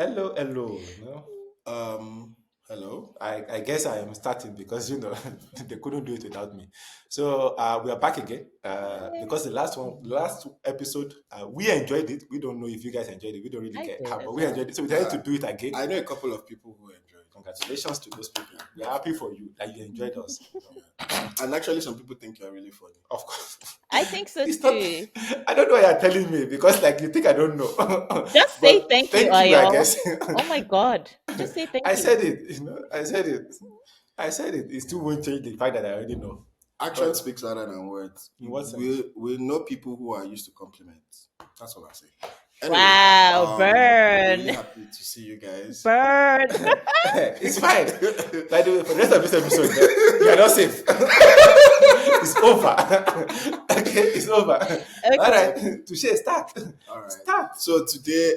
Hello, hello. Um, Hello. I guess I am starting because they couldn't do it without me. So we are back again because the last episode, we enjoyed it. We don't know if you guys enjoyed it. We don't really I care, did but as we well. enjoyed it. So we decided Yeah, to do it again. I know a couple of people who enjoyed it. Congratulations to those people. Yeah, We are happy for you that you enjoyed us. and actually, some people think you're really funny. Of course. I think so It's not. too. I don't know why you're telling me because like you think I don't know. Just say But thank you, thank you, I Ayo. guess. Oh my God. Just say thank I you. said it. I said it. I said it. It still won't change the fact that I already know. Action But speaks louder than words. in what sense? We know people who are used to compliments. That's what I say. Anyway, Wow, really burn. happy to see you guys. Burn. It's fine. By the way, for the rest of this episode, you are not safe. It's over. Okay, it's over. All Okay. right, Touche, start. All right. Start. So today,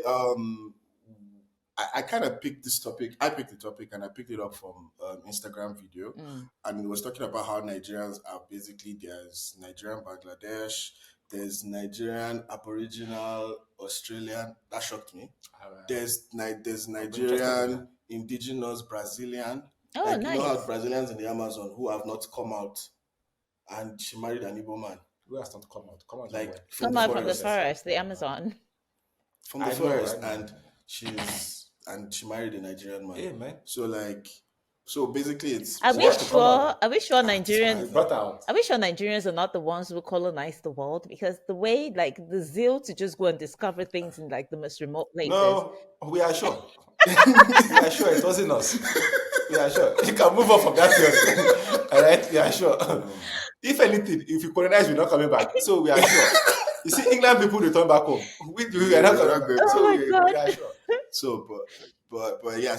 I kind of picked this topic. I picked the topic and I picked it up from Instagram video, Mm. and it was talking about how Nigerians are basically there's Nigerian Bangladesh, there's Nigerian Aboriginal Australian. That shocked me. All right. There's I'll be interested in that. Nigerian Indigenous Brazilian. Oh, Like you know how nice. Brazilians in the Amazon who have not come out, and she married an Igbo man, Who has not come out? Come out from like where? from Come the out from the forest, forest, the Amazon. from the I know, forest, I know. and she married a Nigerian man. Hey, man. So basically, it's Are She we has to come out. sure? Are we sure You Nigerians? brought her out. Are we sure Nigerians are not the ones who colonized the world? Because the way, like, the zeal to just go and discover things in like the most remote places. No, we are sure. We are sure it wasn't us. We are sure. You can move on from that theory. All right, we are sure. If anything, if you colonize, we're not coming back. So we are sure. You see, England people return back home. We are not We're coming not back. going Oh So my we God. are sure. so but yeah.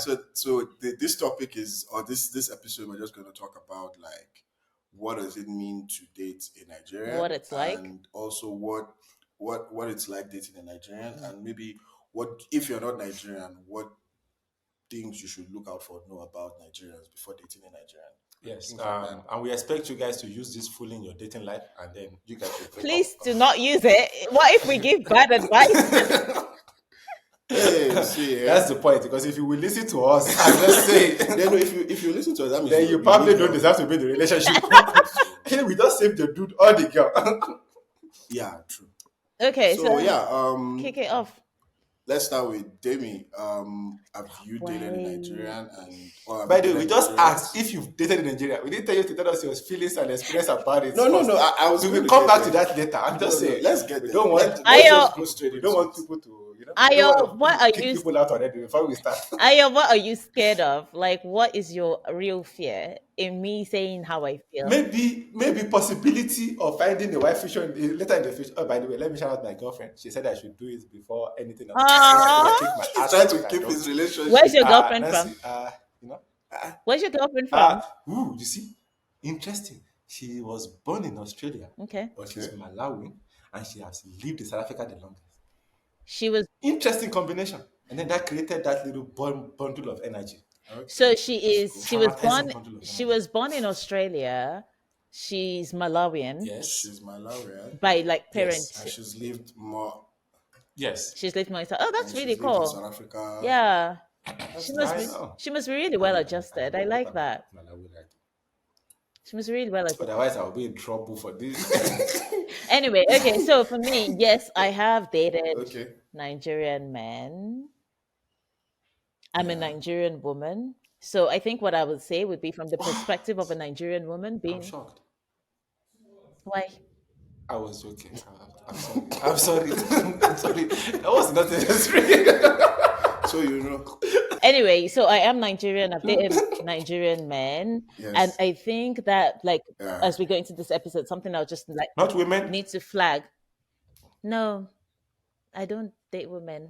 This topic is, or this episode, we're just going to talk about like what does it mean to date a Nigerian, What it's like. and also what it's like dating a Nigerian, and maybe what if you're not Nigerian, what things you should look out for, know about Nigerians before dating a Nigerian. Yes. Things like that. And we expect you guys to use this fully in your dating life, and then you guys will break Please up. do not use it. What if we give bad advice? Hey, see, That's the point. Because if you will listen to us, I'm just saying, then if you listen to us, that means then you probably need don't help. deserve to be in the relationship. We just saved the dude or the girl. Yeah, true. Okay, So so yeah, kick it off. let's start with Demi. Have you dated a Why? Nigerian, and or have By you the way, we dated just Nigerians? asked if you've dated in Nigeria. We didn't tell you to tell us your feelings and experience about it. No. first. I was We going will to come get back to there. that later. I'm No, just saying. let's get We there. don't want. Let's Ayo, just go straight We into don't want it. people to. We Ayo, don't what want are to kick you? people out already before we start. Ayo, what are you scared of? Like, what is your real fear in me saying how I feel? Maybe possibility of finding a wife future later in the future. Oh, by the way, let me shout out my girlfriend. She said I should do it before anything else. Aww. Kick my He's ass trying if to I keep don't. his relationship. Where's your girlfriend Nancy, from? you know. Where's your girlfriend from? You see, interesting. She was born in Australia, Okay. but she's Malawi, and she has lived in South Africa the longest. She was. Interesting combination, and then that created that little bundle of energy. So she is. cool. She was Traumatizing born. bundle of She energy. was born in Australia. She's Malawian Yes, She's Malawian, by like yes, parents. and she's lived more. yes. She's lived more. Oh, that's And really she's lived in cool. South Africa. Yeah, That's she must I be. nice. know. She must be really well adjusted. I like that. Malawi, like. She must be really well adjusted. Otherwise, I'll be in trouble for this. Anyway, okay. So for me, yes, I have dated Okay. Nigerian men. I'm a Yeah. Nigerian woman. So I think what I would say would be from the perspective of a Nigerian woman I'm being shocked. why. I was joking. I'm sorry. I'm sorry. That was not necessary. So you know. Anyway, so I am Nigerian. I've dated Nigerian men, and Yes. I think that like Yeah. as we go into this episode, something I'll just like Not women. need to flag. No, I don't date women.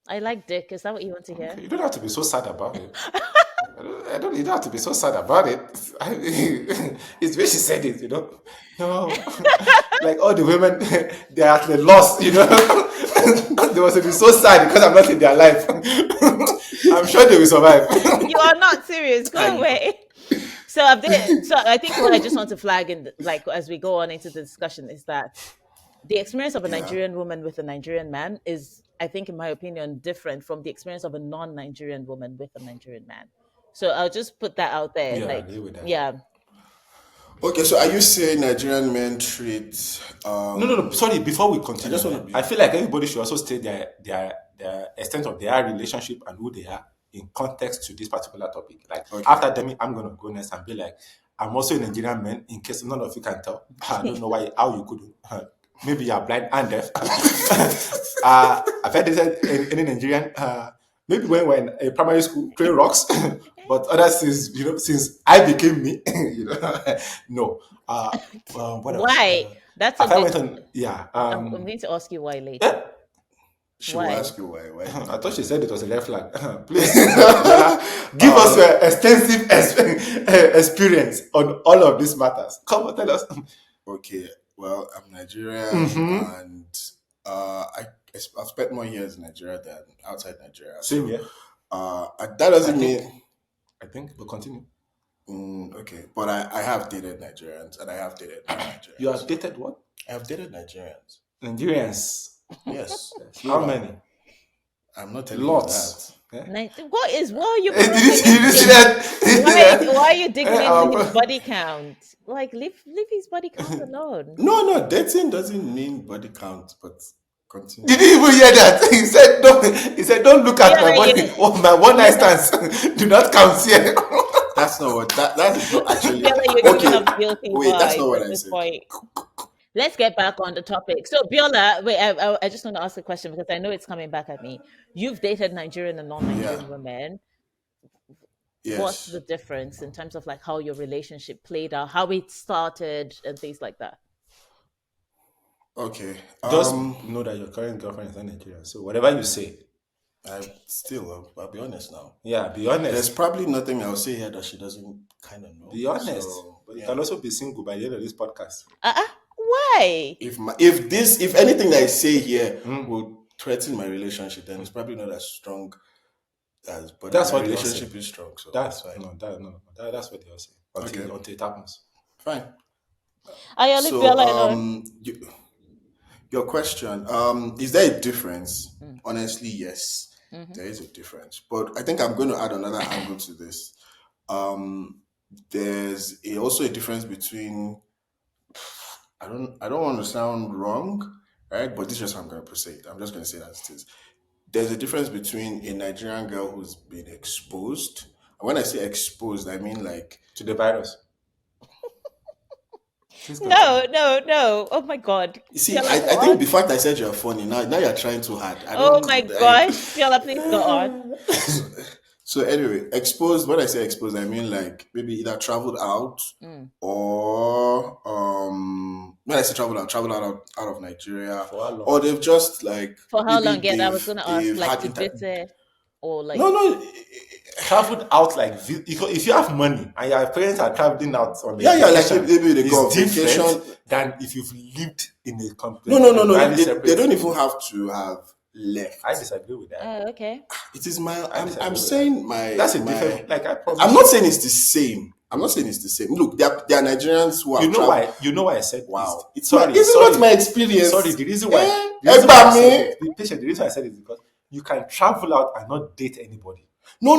I like dick. Is that what you want to hear? You don't have to be so sad about it. You don't have to be so sad about it. It's where she said it, No, like all the women, they are at the loss, They must be so sad because I'm not in their life. I'm sure they will survive. You are not serious. Go away. So I've dated. So I think what I just want to flag in, like as we go on into the discussion, is that the experience of a Yeah. Nigerian woman with a Nigerian man is I think, in my opinion, different from the experience of a non-Nigerian woman with a Nigerian man. So I'll just put that out there. Yeah, I Like, agree with that. yeah, Okay, so are you saying Nigerian men treat No, no, no. Sorry, before we I continue, just want to I be feel like everybody should also state their extent of their relationship and who they are in context to this particular topic. Like okay. after Demi, I'm gonna go next and be like, I'm also a Nigerian man. In case none of you can tell, I don't know why how you could. Maybe you're blind and deaf. I've heard this any Nigerian. Maybe when we're in a primary school playing rocks, but other since since I became me, no. What else? why? That's a I good. went on, yeah. I'm going to ask you why later. Yeah, She will Why? ask you why. Why did I you thought she do said it was a red flag. Please, Bella, give us that? your extensive experience on all of these matters. Come on, tell us. Okay, well, I'm Nigerian, Mm-hmm. and I've spent more years in Nigeria than outside Nigeria. Same So here. that I doesn't think. mean I think. But continue. okay. But I have dated Nigerians and I have dated You non-Nigerians. have dated what? I have dated Nigerians. Nigerians. Yes, How plural. many? I'm not telling you that. Lots. Yeah. What is? Why are you Did you probing see, did you into see his? that? Did you see Why? that? Why are you digging into his Our, body count? Like, leave his body count alone. No, no, dating doesn't mean body count, but continue. did you even hear that? He said, "Don't." He said, "Don't look at my Biola, body. Oh, my one night you, stands do not count here." That's not what that is not actually Biola, you're giving okay. off guilty Wait, that's not vibes what at I this said. point. Let's get back on the topic. So, Biola, wait, I just want to ask a question because I know it's coming back at me. You've dated Nigerian and Yeah. non-Nigerian women. What's the Yes. difference in terms of like how your relationship played out, how it started, and things like that? Okay. Just know that your current girlfriend is not Nigerian. So whatever you say, I'll be honest now. yeah, be There's honest. probably nothing I'll say here that she doesn't kind of know. Be honest. So But you yeah. can also be single by the end of this podcast. Why? If anything that I say here Mm. will threaten my relationship, then it's probably not as strong but That's my what they all say. relationship is strong, so it's fine. That's what they all say Okay, until it happens. fine. I leave So Biola alone. your question, is there a difference? Mm. Honestly, yes, Mhm. there is a difference. But I think I'm going to add another angle to this. There's also a difference between I don't want to sound wrong, right? But this is just how I'm going to proceed. I'm just going to say it as it is. There's a difference between a Nigerian girl who's been exposed. And when I say exposed, I mean like To the virus. Please continue. No. Oh my God. you see. Biola, go I think on. the fact I said you're funny now you're trying too hard. I Oh don't my I gosh. Biola, please go on. so, so anyway, exposed. When I say exposed, I mean like maybe either traveled out Mm. or when I say traveled out of Nigeria, For how long? or they've just like For how maybe long? Yeah, I was going to ask, they've like, had to visit or like, no no Traveled out like if you have money and your parents are traveling out on a yeah like vacation, maybe they go on it's different vacation. than if you've lived in a No. entirely They separate. don't even have to have I left. disagree with that. oh, okay. It is my. I I'm disagree with that. saying That's a my. different. Like I I'm promise not you. saying it's the same. I'm not saying it's the same. Look, there are Nigerians who You have know traveled. why? You know why I said this. Wow, it's my. Sorry, Is it not my sorry. experience? The reason why I said Me? it. Be patient. The reason why I said it is because you can travel out and not date anybody. No.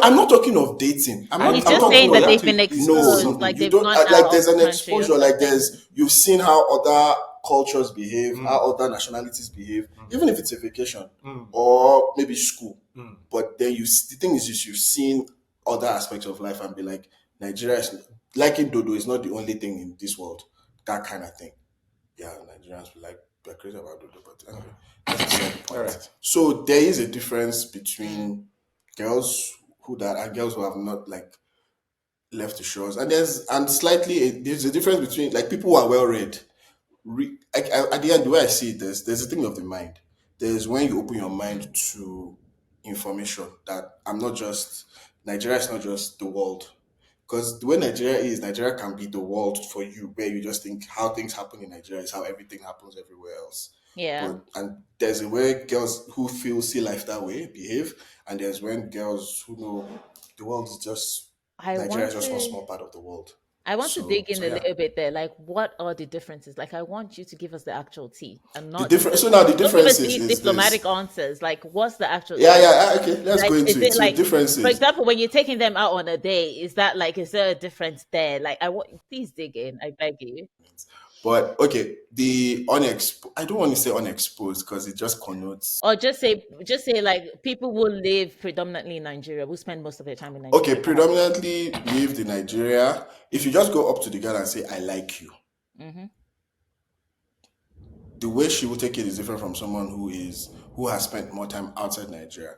I'm not talking of dating. I'm And not. He's if I'm you just want, saying no, talking you that of. have they've to been No, exposed, like you they've don't gone like. out of There's the an country or exposure. Like something. you've seen how other cultures behave, Mm, how other nationalities behave, mm, even if it's a vacation mm, or maybe school. mm. But then the thing is just you've seen other aspects of life and be like Nigeria is liking dodo is not the only thing in this world. That kind of thing. Yeah, Nigerians be like they're crazy about dodo, but anyway, that's beside the All point. right. So there is a difference Mm. between girls who that and girls who have not like left the shores, and there's a difference between like people who are well read. At the end, the way I see it, there's a thing of the mind. There's when you open your mind to information that I'm not just Nigeria is not just the world. Because the way Nigeria can be the world for you, where you just think how things happen in Nigeria is how everything happens everywhere else. Yeah. And there's a way girls who see life that way behave, and there's when girls who know the world is just I Nigeria want is just one to small part of the world. I want to dig in So a yeah. little bit there. Like, what are the differences? Like, I want you to give us the actual tea and The not difference. just, So now the don't give us difference these is diplomatic this. answers. Like, what's the actual Yeah, tea? yeah. Okay, let's go Like, is into it. it So the like, difference for is example, when you're taking them out on a day, is that like, is there a difference there? Like, I want, please dig in. I beg you. But okay, the unexposed. I don't want to say unexposed because it just connotes. Or just say like people who live predominantly in Nigeria, who spend most of their time in Okay, Nigeria, perhaps. predominantly lived in Nigeria. If you just go up to the girl and say, "I like you," Mm-hmm. the way she will take it is different from someone who has spent more time outside Nigeria.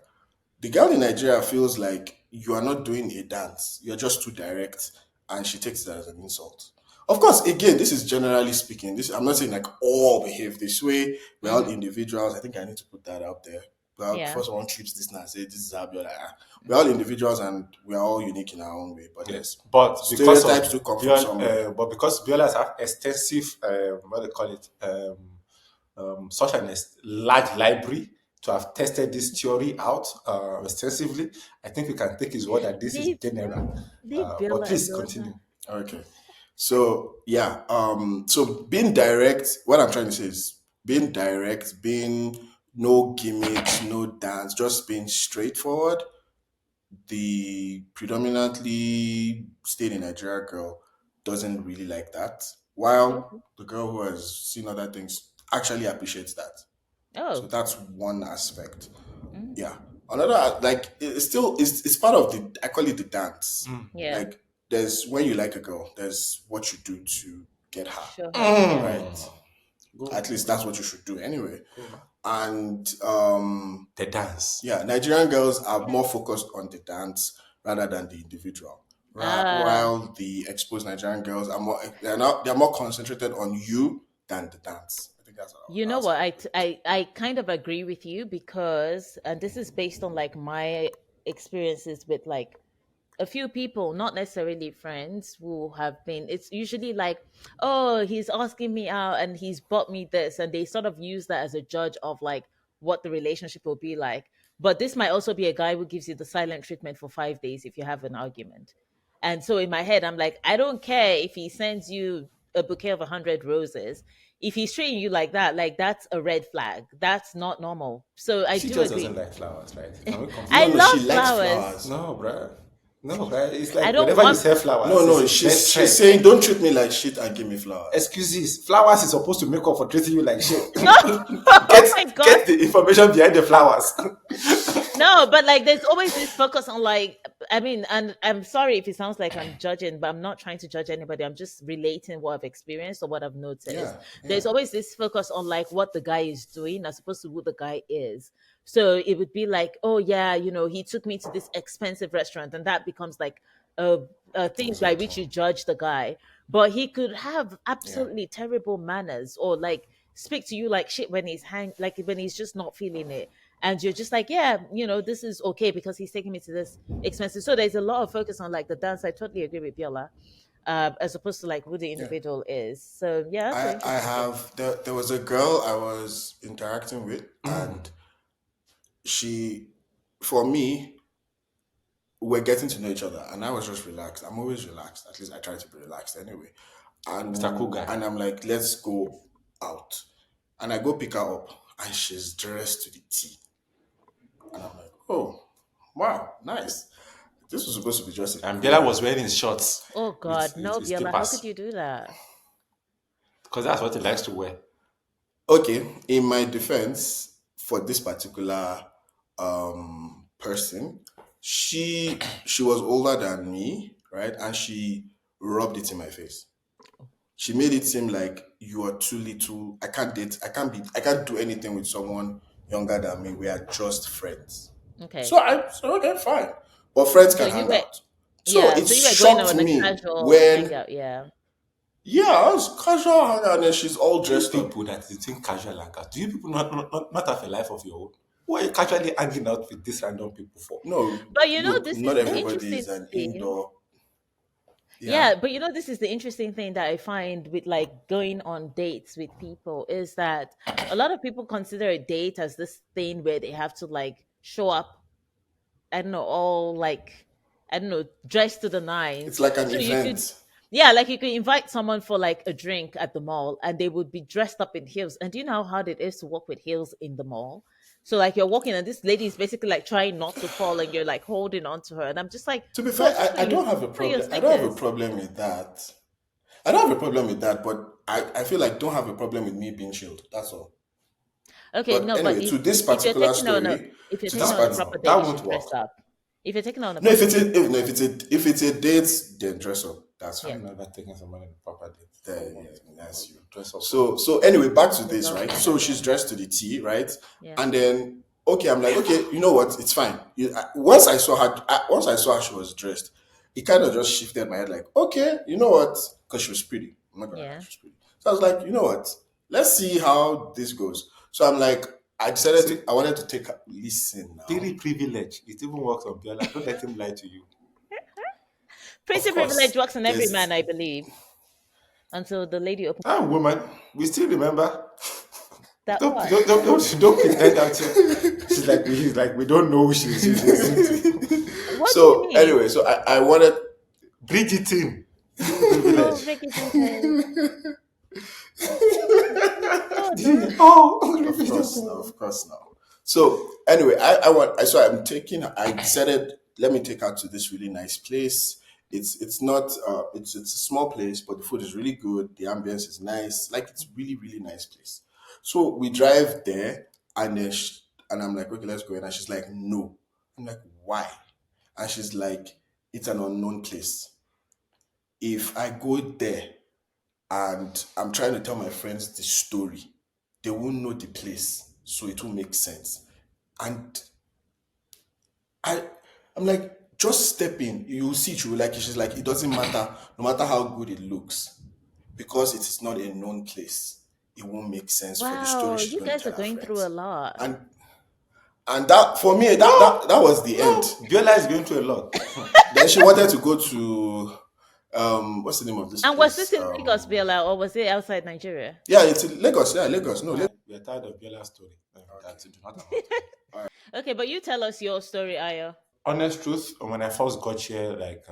The girl in Nigeria feels like you are not doing a dance. You're just too direct, and she takes it as an insult. Of course, again, this is generally speaking. This I'm not saying like all behave this way. We're all Mm-hmm. individuals. I think I need to put that out there. Well, Yeah. before someone trips this now, say this is how you're like, we're all Mm-hmm. individuals and we're all unique in our own way. But Yeah. yes, But because stereotypes of do come from somewhere. But because Biolas have extensive, what they call it, such an large library to have tested this theory out extensively, I think we can take his word that this is Leave, general. leave But Bella please alone. continue. Okay. So yeah, so being direct, what I'm trying to say is being direct, being no gimmicks, no dance, just being straightforward. The predominantly stayed in Nigeria girl doesn't really like that. While Okay. the girl who has seen other things actually appreciates that. So Oh. that's one aspect. Mm. Yeah. Another like it's still it's part of the I call it the dance. Yeah. Like there's when you like a girl, there's what you do to get her. Show her. Yeah. Right. Go, At least go, that's what you should do anyway. go, man. And The dance. yeah, Nigerian girls are more focused on the dance rather than the individual. Ah. While the exposed Nigerian girls are more they're more concentrated on you than the dance. I think that's You what know I'll say. what? I kind of agree with you because, and this is based on like my experiences with like a few people, not necessarily friends, who have been, it's usually like, oh, he's asking me out and he's bought me this. And they sort of use that as a judge of like what the relationship will be like. But this might also be a guy who gives you the silent treatment for 5 days if you have an argument. And so in my head, I'm like, I don't care if he sends you a bouquet of 100 roses. If he's treating you like that's a red flag. That's not normal. So I She do just doesn't agree. like flowers, right? Can we I No, confirm? no, she love likes flowers. flowers. No, bruh. No, bruh. It's I like don't whenever you want. sell No, flowers, it's no, a death she's threat. saying don't treat me like shit and give me flowers. Excuses. Flowers is supposed to make up for treating you like shit. No, oh my god, Get the information behind the flowers. no! But like, there's always this focus on like, I mean, and I'm sorry if it sounds like I'm judging, but I'm not trying to judge anybody. I'm just relating what I've experienced or what I've noticed. Yeah, yeah. There's always this focus on like what the guy is doing as opposed to who the guy is. So it would be like, oh yeah, he took me to this expensive restaurant, and that becomes like a thing by which Exactly. you judge the guy. But he could have Yeah. absolutely terrible manners or like speak to you like shit when like when he's just not feeling it, and you're just like, yeah, this is okay because he's taking me to this expensive. So there's a lot of focus on like the dance. I totally agree with Biola, as opposed to like who the Yeah. individual is. So yeah, that's an I interesting take. have there was a girl I was interacting with and she for me we're getting to know each other and I was just relaxed. I'm always relaxed. At least I try to be relaxed anyway. Mr. Cool Guy. And I'm like, let's go out. And I go pick her up and she's dressed to the T. And I'm like, oh, wow, nice. This was supposed to be just a And quick Bella was wearing his shorts Oh God, no, with Biola, how could slippers you do that? because that's what he likes to wear. okay. In my defense, for this particular person, she was older than me, right? And she rubbed it in my face. She made it seem like you are too little. I can't date. I can't do anything with someone younger than me. We are just friends. Okay, So okay, fine. But friends so can you hang were, out. So yeah, it so you were going shocked on a me casual when hangout, yeah. yeah, I was casual hang out and then she's all You dressed up. people that you think casual like that, do you people not have a life of your own? Who are you casually hanging out with these random people for? No, But look, this not is the everybody interesting is an thing. indoor. Yeah. Yeah, but this is the interesting thing that I find with like going on dates with people is that a lot of people consider a date as this thing where they have to like show up, I don't know, all like, I don't know, dressed to the It's nines. like an So you could, event. Yeah, like you could invite someone for like a drink at the mall and they would be dressed up in heels. And do you know how hard it is to walk with heels in the mall? So like you're walking and this lady is basically like trying not to fall and you're like holding on to her. And I'm just like, To be girl, fair, just I don't have a put your problem. I don't have a sneakers. problem with that. I don't have a problem with that, but I feel like don't have a problem with me being chilled. That's all. Okay, But no, but anyway, to this if you're particular taking on a story, if you're to taking this on a part, proper No, that date, you won't should dress work. up. If you're taking on a no, if proper it's date, a, if, no, if it's a date, then dress up. That's yeah. fine. I've never taken somebody on a proper date. Then yeah, that's you. Dress up. So anyway, back to I would this, love right? that. So she's dressed to the T, right? Yeah. And then okay, I'm like, okay, you know what? It's fine. Once once I saw how she was dressed, it kind of just shifted my head. Like, okay, you know what? Because she was pretty. I'm not gonna lie, Yeah. she was pretty. So I was like, you know what? Let's see how this goes. So I'm like, See, I wanted to take a listen now. daily privilege. It even works on Biola. Don't let him lie to you. Of Pretty privilege course, works in every there's man, I believe. Until the lady opened Ah, woman, we still remember. that Don't what? don't don't, don't, don't pretend that he's like we don't know who she's into. What do you so mean? anyway. So I wanted Bridgerton. Oh, Privilege. Ricky Tinto. Oh no. Oh, Of course, now, of course, now. So anyway, I want. So I'm taking. I decided. Let me take her to this really nice place. It's not. It's a small place, but the food is really good. The ambience is nice. Like it's really really nice place. So we drive there, and and I'm like, okay, let's go in. And she's like, no. I'm like, why? And she's like, it's an unknown place. If I go there and I'm trying to tell my friends the story, they won't know the place, so it will make sense. And I, I'm like, just step in, you'll see. She will like it. She's like, it doesn't matter, no matter how good it looks, because it is not a known place. It won't make sense for the story Wow, she's you going to guys are tell her going through a friends. lot. And that for me, No, that was the no. end. Biola is going through a lot. Then she wanted to go to what's the name of this And was this place? in Lagos, Bella, or was it outside Nigeria? Yeah, it's in Lagos. Yeah, Lagos. No, Lagos. We are tired of Biola's story. That do not about. Okay, but you tell us your story, Ayo. Honest truth, when I first got here, like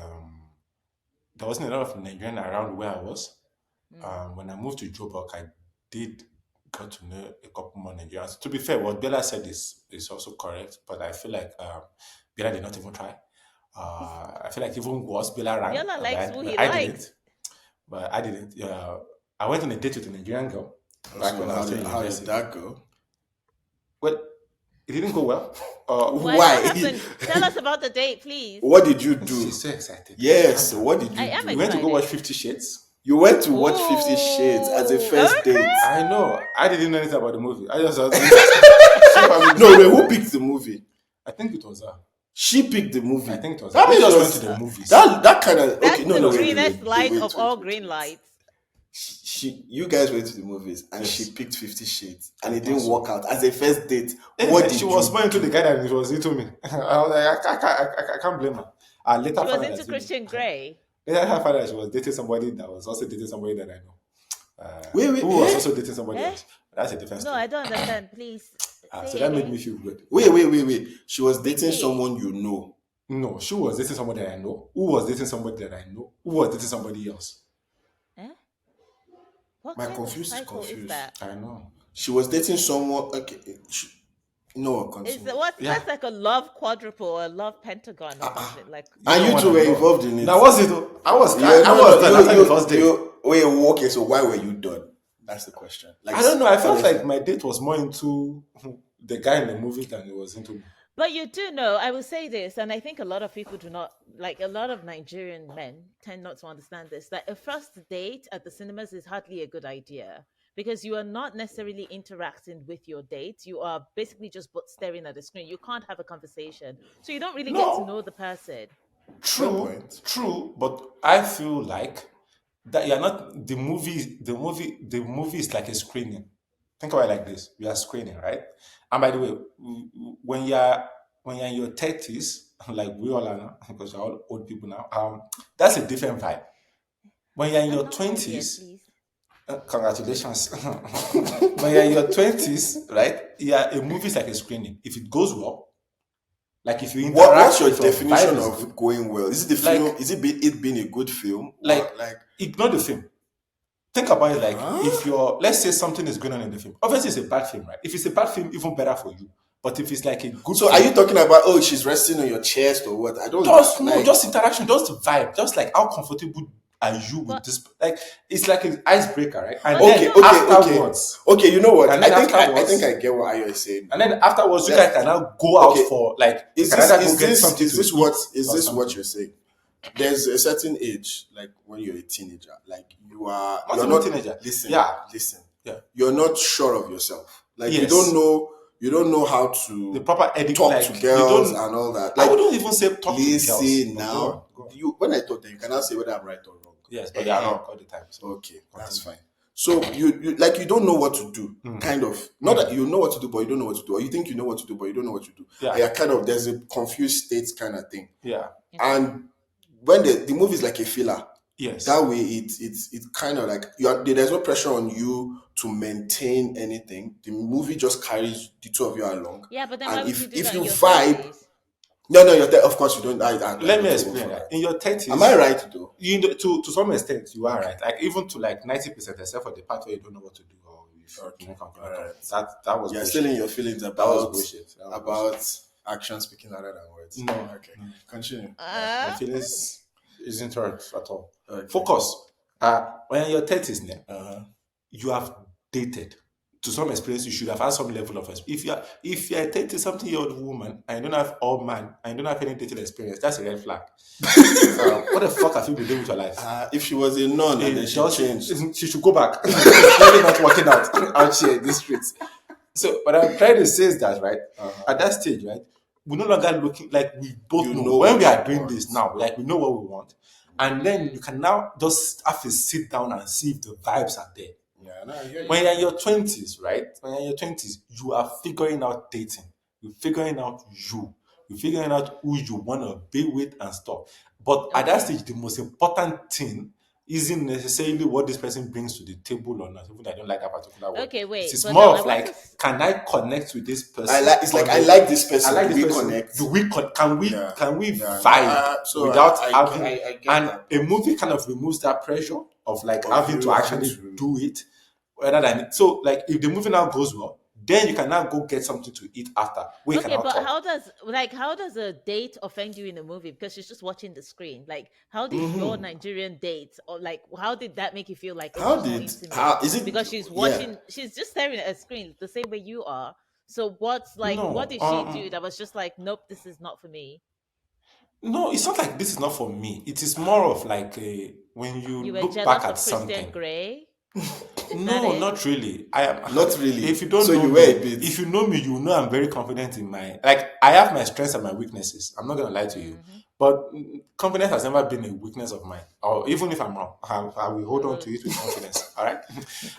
there wasn't a lot of Nigerian around where I was. Mm. When I moved to Joburg, I did got to know a couple more Nigerians. To be fair, what Bella said is also correct, but I feel like Bella did not even try. I feel like even worse, Bella ran, Bella likes who he I likes. didn't. But I didn't. I went on a date with a Nigerian girl back So when I was still in how did university. that go? Well, it didn't go well. Why? Why? What happened? Tell us about the date, please. What did you do? She's so excited. Yes, what did I you am do? We went to go excited. watch 50 Shades. You went to watch 50 Shades as a Ooh, first okay. date. I know. I didn't know anything about the movie. I just was. No, wait, who picked the movie? I think it was her. She picked the movie. I think it was her. That We means just it went was to the movies. that kind of That's okay. No, the no, wait, greenest light of all wait. green lights. You guys went to the movies and Yes. she picked 50 Shades and it think didn't so. work out as a first date. Eh, What did she you was more into do? the guy than it was into me. I was like, I can't blame her. I later She was found out into that Christian Grey. later I found out she was dating somebody that was also dating somebody that I know. Wait, Who was also dating somebody Eh? else. That's a different No, story. I don't understand. Please So say that made again. me feel good. wait. She was dating Repeat. someone you know. No, she was dating somebody that I know. Who was dating somebody that I know? Who was dating somebody else? Eh? What My kind confused of is cycle is confused. that? I know. She was dating someone. Okay, no, Is continue. what? Yeah. That's like a love quadruple or a love pentagon or something. Like And know you what two I were know. involved in it. Now was it though? I was. Yeah, I was done after the first day. wait, okay, so why were you done? That's the question. Like, I don't know. I felt honestly. like my date was more into the guy in the movie than it was into me. But you do know, I will say this, and I think a lot of people do not, like a lot of Nigerian men tend not to understand this, that a first date at the cinemas is hardly a good idea because you are not necessarily interacting with your date. You are basically just but staring at the screen. You can't have a conversation. So you don't really get to No. know the person. Fair point. True, but I feel like that you're not the movie is like a screening. Think about it like this: we are screening, right? And by the way, when you're in your 30s, like we all are now, because we're all old people now, that's a different vibe. When you're in I'm your not old yet, 20s, please. congratulations. When you're in your 20s, right? Yeah, a movie is like a screening. If it goes well, Like if you What's interact, your if your vibe definition is of good, going well? Is it the film? like Is it being a good film? like Or like, ignore the film. Think about it like if huh? you're, let's say something is going on in the film. Obviously, it's a bad film, right? If it's a bad film, even better for you. But if it's like a good So are you film, talking about, oh, she's resting on your chest or what? I don't just no, like. just interaction, just the vibe, just like how comfortable are you with But this? Like it's like an icebreaker, right? And but you then Okay, don't. afterwards, okay. You know what? and then I think afterwards, I get what Ayo is saying. and then afterwards, you guys Let's can now go out okay. for like you can either go get something Is to this eat is or this what something. you're saying? There's a certain age, like when you're a teenager, like Not you're even not teenager. listen, Yeah, listen. yeah. You're not sure of yourself. Like Yes. you don't know how The to proper edit, talk to like you girls don't. and all that. I Like, wouldn't even say talk to girls. listen But go on, now. go on. You when I talk that you cannot say whether I'm right or wrong. Yes, but they are wrong all the time. So Okay, that's continue. fine. So you like you don't know what to do, kind of. Not that you know what to do, but you don't know what to do, or you think you know what to do, but you don't know what to do. Yeah. And you're kind of there's a confused state kind of thing. Yeah. And when the movie is like a filler, Yes. that way it's kind of like there's no pressure on you to maintain anything. The movie just carries the two of you along. Yeah, but then why And would you do if that you in your vibe, 30s? no, of course you don't. Let me don't explain for that. In your 30s, Am I right though? you to some extent you are right. Like even to like 90%, except for the part where you don't know what to do or if Okay. you can't All right. that was You're bullshit. still in your feelings That was about bullshit. That was about action speaking louder than words. No. Okay. Continue. My feelings isn't hurt at all. Okay. Focus. When you're in your 30s now, Uh-huh. you have dated. To some experience, you should have had some level of experience. If you're a 30-something-year-old woman and you don't have all man and you don't have any dating experience, that's a red flag. What the fuck have you been doing with your life? If she was a nun and then she changed. She should go back. It's clearly not working out here in these streets. So, but I'm trying to say is that, right? At that stage, right, we're no longer looking like we both You know, know when what we are you doing want. this now, like we know what we want. And then you can now just have to sit down and see if the vibes are there. Yeah, no, I hear you. When you're in your 20s, right? When you're in your 20s, you are figuring out dating. You're figuring out you. You're figuring out who you want to be with and stuff. But at that stage, the most important thing isn't necessarily what this person brings to the table or not. Even though I don't like that particular word. Okay, wait. It is But more now I of want like, to. can I connect with this person? I like this person. I like Do this we person. connect? Do we can we Yeah. can we Yeah. vibe So without I having? get And that. a movie kind of removes that pressure of like Of having you to actually having to- do it, rather than so like if the movie now goes well, then you can now go get something to eat after. We can Okay, now but talk. how does a date offend you in a movie because she's just watching the screen? Like, how did your Nigerian date, or like how did that make you feel like How she's not did intimate? is it Because she's yeah. watching, she's just staring at a screen the same way you are. So what No, did she do that was just like, nope, this is not for me? no, it's not like this is not for me. It is more of like when you You were look back jealous at of Christian something. Grey. Is that No, it? not really. I am Not really. If you don't So know you me, were a bit. if you know me, you know I'm very confident in my like. I have my strengths and my weaknesses. I'm not gonna lie to you, but confidence has never been a weakness of mine. Or even if I'm wrong, I will hold on to it with confidence. All right.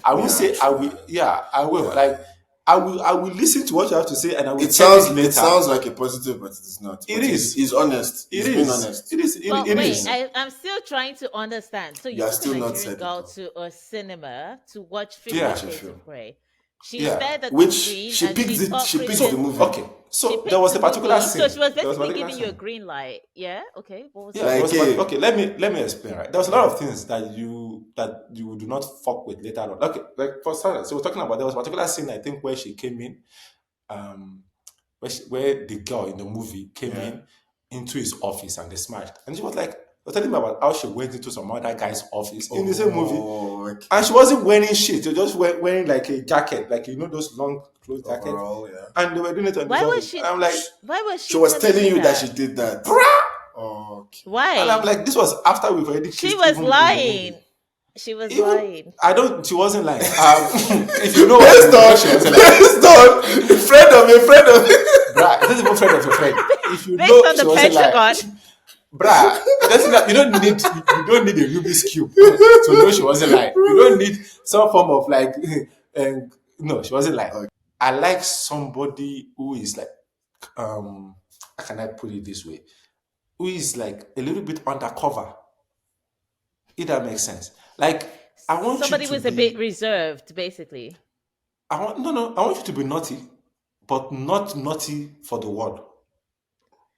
I will Yeah, say I true. will. Yeah, I will. Yeah. Like I will listen to what you have to say, and I will It tell sounds you later. it sounds like a positive, but it is not. It But is. He's honest. It He's being is. honest. It is. But It wait, is. I'm still trying to understand. So you You are took a still not Nigerian said it girl all. to a cinema to watch 50 Yeah. Shades of Grey. She Yeah. stared at the Which screen she and picked she it. thought She picked Christian. the movie. Okay. She So picked there was the a particular movie. scene. So she was There was a basically particular giving you a scene. green light. Yeah. Okay. What was Yeah, that? there was Like, okay. Let me explain. Right, there was a lot of things that you do not fuck with later on. Okay, like for starters, so we're talking about there was a particular scene I think where she came in, um, where the girl in the movie came Yeah. in into his office and they smashed, and she was like, was telling me about how she went into some other guy's office in the same movie, Okay. and she wasn't wearing shit. She was just wearing like a jacket, like those long clothes jackets, Overall, yeah. and they were doing it on his Why was office. she? And I'm like, Why was She was telling you that that she did that. bruh. Okay. And I'm Why? like, this was after we've already She kissed was even in the lying. movie. She was Even lying. I don't. She wasn't lying. If you know what Based you know, on she wasn't lying. based on a friend of a friend of Bruh, it isn't even friend of a friend. If you Based know on she the wasn't lying, Pentagon. bruh, you don't need a Rubik's cube to know she wasn't lying. You don't need some form of like, no, she wasn't lying. Okay. I like somebody who is like, how can I put it this way? Who is like a little bit undercover. If that makes sense. Like I want Somebody you to was a be. bit reserved, basically. I want you to be naughty, but not naughty for the world.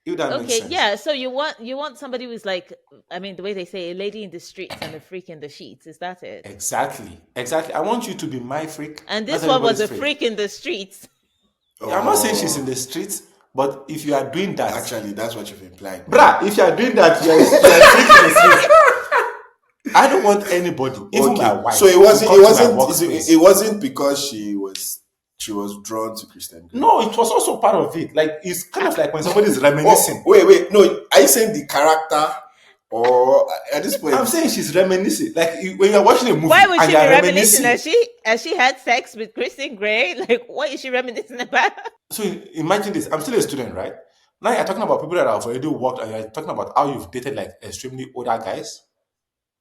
If that makes Okay, sense. yeah. So you want somebody who's like, I mean, the way they say, a lady in the streets and a freak in the sheets. Is that it? Exactly. Exactly. I want you to be my freak, And not this one was everybody's a freak. freak in the streets. Yeah, I'm not saying she's in Oh, the streets, but if you are doing that, actually, that's what you've implied now. bruh, if you are doing that, you are a freak in the streets. I don't want anybody, even my Okay, so wife, it to wasn't. It come to my wasn't. It workspace. wasn't because she was drawn to Christian Grey. No, it was also part of it. Like it's kind of like when somebody is Oh, reminiscing. wait. No, are you saying the character, or at this I'm point? saying she's reminiscing. Like when you're watching a Why movie would and she you're be reminiscing? reminiscing. Has she had sex with Kristen Gray? Like, what is she reminiscing about? So imagine this. I'm still a student, right? Now you're talking about people that have already worked, and you're talking about how you've dated like extremely older guys.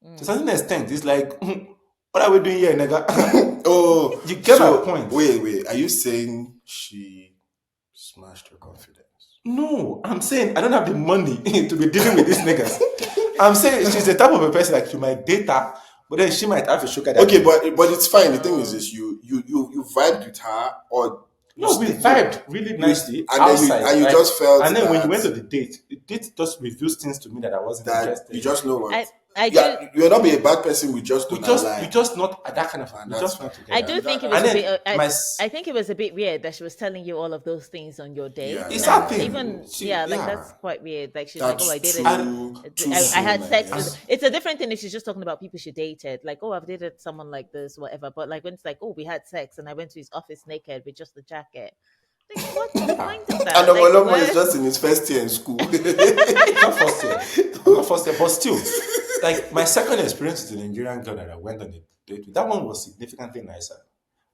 To a Mm. certain extent, it's like, what are we doing here, nigga? Oh, You get my so point. wait. Are you saying she smashed your confidence? No, I'm saying I don't have the money to be dealing with these niggas. I'm saying she's the type of a person like you might date her, but then she might have a sugar Okay, daddy. but it's fine. The thing is, Oh. this you vibed with her, or you No, we still no, vibed really you nicely and then you outside, and you right? just felt And then when you that went to the date just reveals things to me that I wasn't you interested in. just know what. I do. Yeah, you'll not be a bad person. We just We don't just we align, just not that kind of and we that's just fine. not I together. do think it was And a then bit. my I think it was a bit weird that she was telling you all of those things on your Yeah, date, it's and that yeah. thing. even She yeah, like yeah. that's quite weird. Like she's like, oh, I That's dated. And too I soon, had I sex with. guess. It's a different thing if she's just talking about people she dated. Like, oh, I've dated someone like this, whatever. But like when it's like, oh, we had sex, and I went to his office naked with just the jacket. Like, what's the yeah. point of And that? Like, Omolomo is what? just in his first year in school. It's not first year. I'm not first year, but still, like my second experience with the Nigerian girl that I went on a date with, that one was significantly nicer.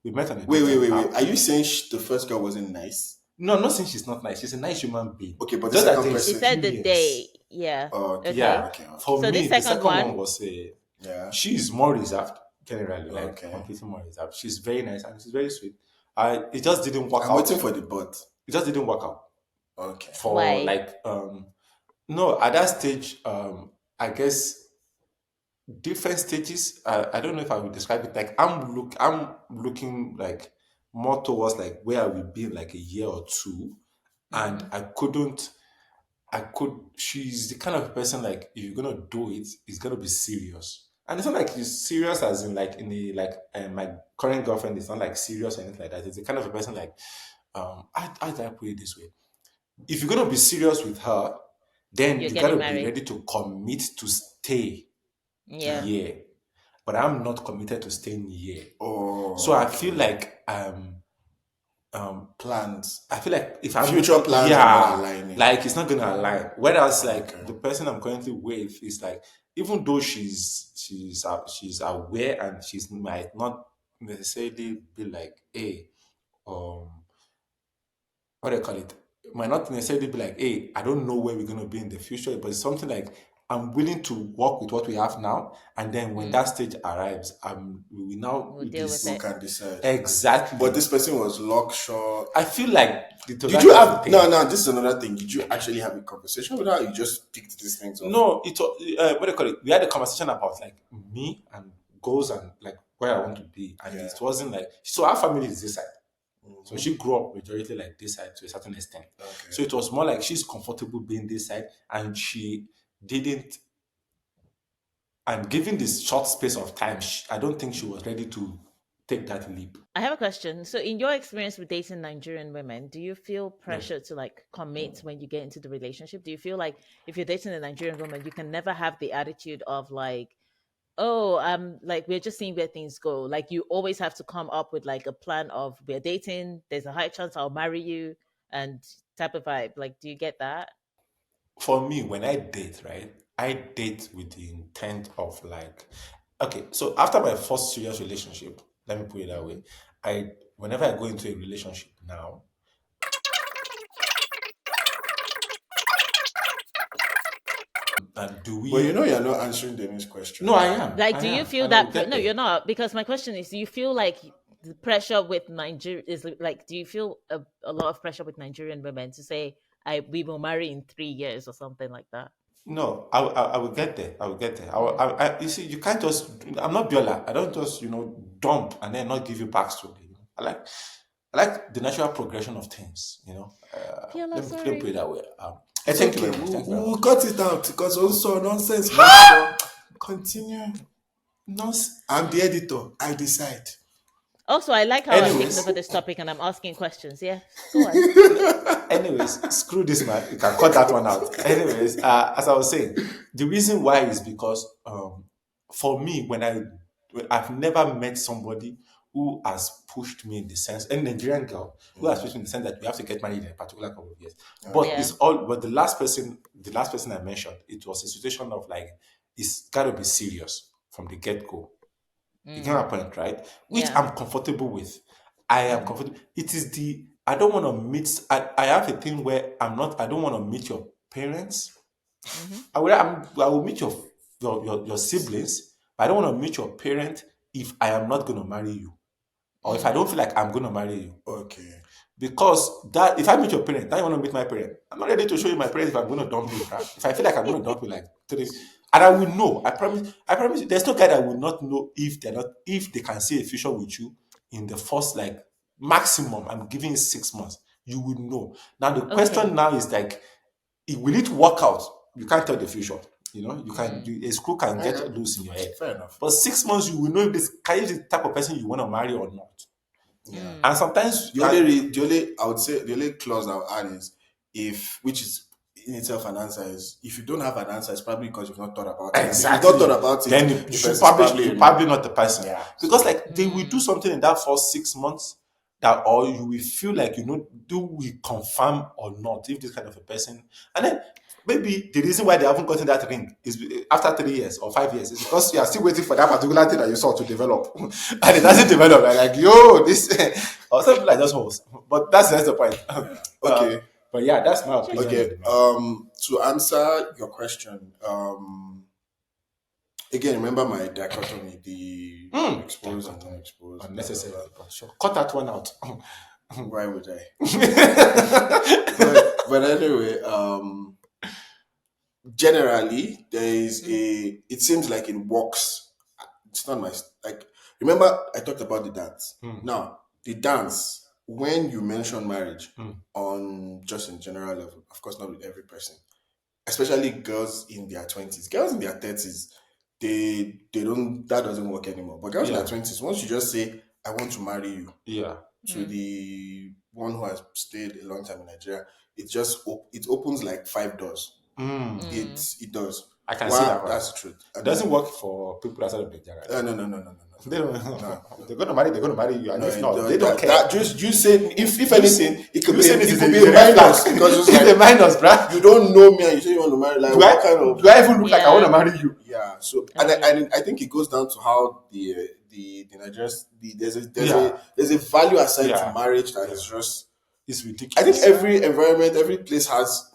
We met on a dating Wait. app. Are you saying the first girl wasn't nice? No, I'm not saying she's not nice. She's a nice human being. Okay, but the Just that second there's She person. said the day. experience. Yeah. Okay, Okay. Yeah. okay. For So this me, the second second one one. was a Yeah. she's more reserved, generally, like Okay. completely more reserved. She's very nice and she's very sweet. I it just didn't work I'm out. waiting for the but. It just didn't work out. Okay. For Why? like no, at that stage, I guess different stages. I don't know if I would describe it like I'm looking like more towards like where I will be in like a year or two, and Mm. I could. She's the kind of person like if you're gonna do it, it's gonna be serious. And it's not like it's serious as in like in the like my current girlfriend is not like serious or anything like that. It's the kind of a person like I put it this way. If you're gonna be serious with her, then You're you getting gotta be married. ready to commit to stay Yeah. here. But I'm not committed to staying here. So Oh, I okay. feel like Plans. I feel like if I'm Future plans are not aligning. like it's not gonna align. Whereas like Okay. the person I'm currently with is like, even though she's aware and she's might not necessarily be like, hey, um, what do you call it? Might not necessarily be like, hey, I don't know where we're gonna be in the future, but it's something like I'm willing to work with what we have now, and then when that Mm. stage arrives, we will now We'll deal with Who it. can decide? exactly. But this person was lockshore. I feel like the Did you totality of have the thing. no? This is another thing. Did you actually have a conversation with her? Or you just picked these things off? No, what do you call it? We had a conversation about like me and goals and like where I want to be, and Yeah. it wasn't like so. Our family is this side, so Mhm. she grew up majority like this side to a certain extent. Okay. So it was more like she's comfortable being this side, and she didn't. And given this short space of time, I don't think she was ready to take that leap. I have a question. So, in your experience with dating Nigerian women, do you feel Yeah. pressure to like commit when you get into the relationship? Do you feel like if you're dating a Nigerian woman, you can never have the attitude of like, oh, like we're just seeing where things go. Like you always have to come up with like a plan of we're dating, there's a high chance I'll marry you and type of vibe. Like, do you get that? For me, when I date, right, I date with the intent of like, okay, so after my first serious relationship, let me put it that way, whenever I go into a relationship now, and do But we? you're not answering Demi's question. No, I am, Like, I do you am, feel and I will that? get No, there. you're not. Because my question is, do you feel like the pressure with Nigeria is like, do you feel a lot of pressure with Nigerian women to say, we will marry in 3 years or something like that? No, I will get there. I will get there. Mm. You see, you can't just. I'm not Biola. I don't just dump and then not give you backstory. I like the natural progression of things. Fiola, Let me put it sorry. that way. It's Thank you okay. very much. Thank you very We'll much. cut it out because also nonsense. Man. Continue. Nonsense. I'm the editor. I decide. Also, I like how I'm taking Anyways, over this topic and I'm asking questions. Yeah, go on. screw this man. You can cut that one out. Anyways, as I was saying, the reason why is because for me, I've never met somebody who has pushed me in the sense, a Nigerian girl who has pushed me in the sense that we have to get married in a particular couple of years. But Okay. Yeah. it's all. But the last person I mentioned, it was a situation of like, it's got to be serious from the get go. You get my Mm, point, right? Which yeah. I'm comfortable with. I am Mm-hmm. comfortable. It is I don't want to meet. I have a thing where I don't want to meet your parents. Mm-hmm. I will meet your siblings, but I don't want to meet your parent if I am not going to marry you, or if I don't Mm, feel like I'm going to marry you. Okay. Because that if I meet your parent, now you want to meet my parent. I'm not ready to show you my parents if I'm going to dump you, right? If I feel like I'm going to dump you, like three, and I will know. I promise. I promise you. There's no guy that will not know if they can see a future with you in the first like maximum. I'm giving you 6 months. You will know. Now the question okay. now is like, will it work out? You can't tell the future. Mm, A screw can get Okay. loose in your head. Fair enough. But 6 months, you will know if this can you the type of person you want to marry or not. Yeah. mm, And sometimes, I would say the only clause I would add is if, which is in itself an answer, is if you don't have an answer, it's probably because you've not thought about it. And if you've not exactly, thought about it, then the you should person's probably a you're no. probably not the person. Yeah. Because So like they will do something in that first 6 months that, or you will feel like, do we confirm or not if this kind of a person, and then maybe the reason why they haven't gotten that ring is after 3 years or 5 years is because you are still waiting for that particular thing that you saw to develop, and it doesn't develop. Like, yo, this or something like just holes. But that's the point. okay. But yeah, that's my opinion interesting. on Okay. the matter. To answer your question, again, remember my dichotomy, the exposed and unexposed, blah, blah, Unnecessary. blah. Sure. Cut that one out. Why would I? But anyway, generally there is it seems like it works. It's not my like, remember I talked about the dance. Now the dance, when you mention marriage on just in general level, of course not with every person, especially girls in their 20s, girls in their 30s, they don't, that doesn't work anymore. But girls in Yeah. their 20s, once you just say I want to marry you, Yeah. to the one who has stayed a long time in Nigeria, it opens like 5 doors. Mm, It does. I can see that Wow, one. that's the truth. It doesn't work for people outside of Nigeria. No. They don't. No. They're gonna marry. They're gonna marry you, and No, if not, they don't care. that just you say, if anything, it could You be say this it is could a be a red minus flag. because it's It's a like minus, bruh. you don't know me and you say you want to marry. Like, Do what I kind of, do I even look like I want to Yeah. marry you? yeah? So Okay. and I think it goes down to how the Nigerians, Yeah. there's a value aside to Yeah. marriage that Yeah. is just, It's I think ridiculous. every environment, every place has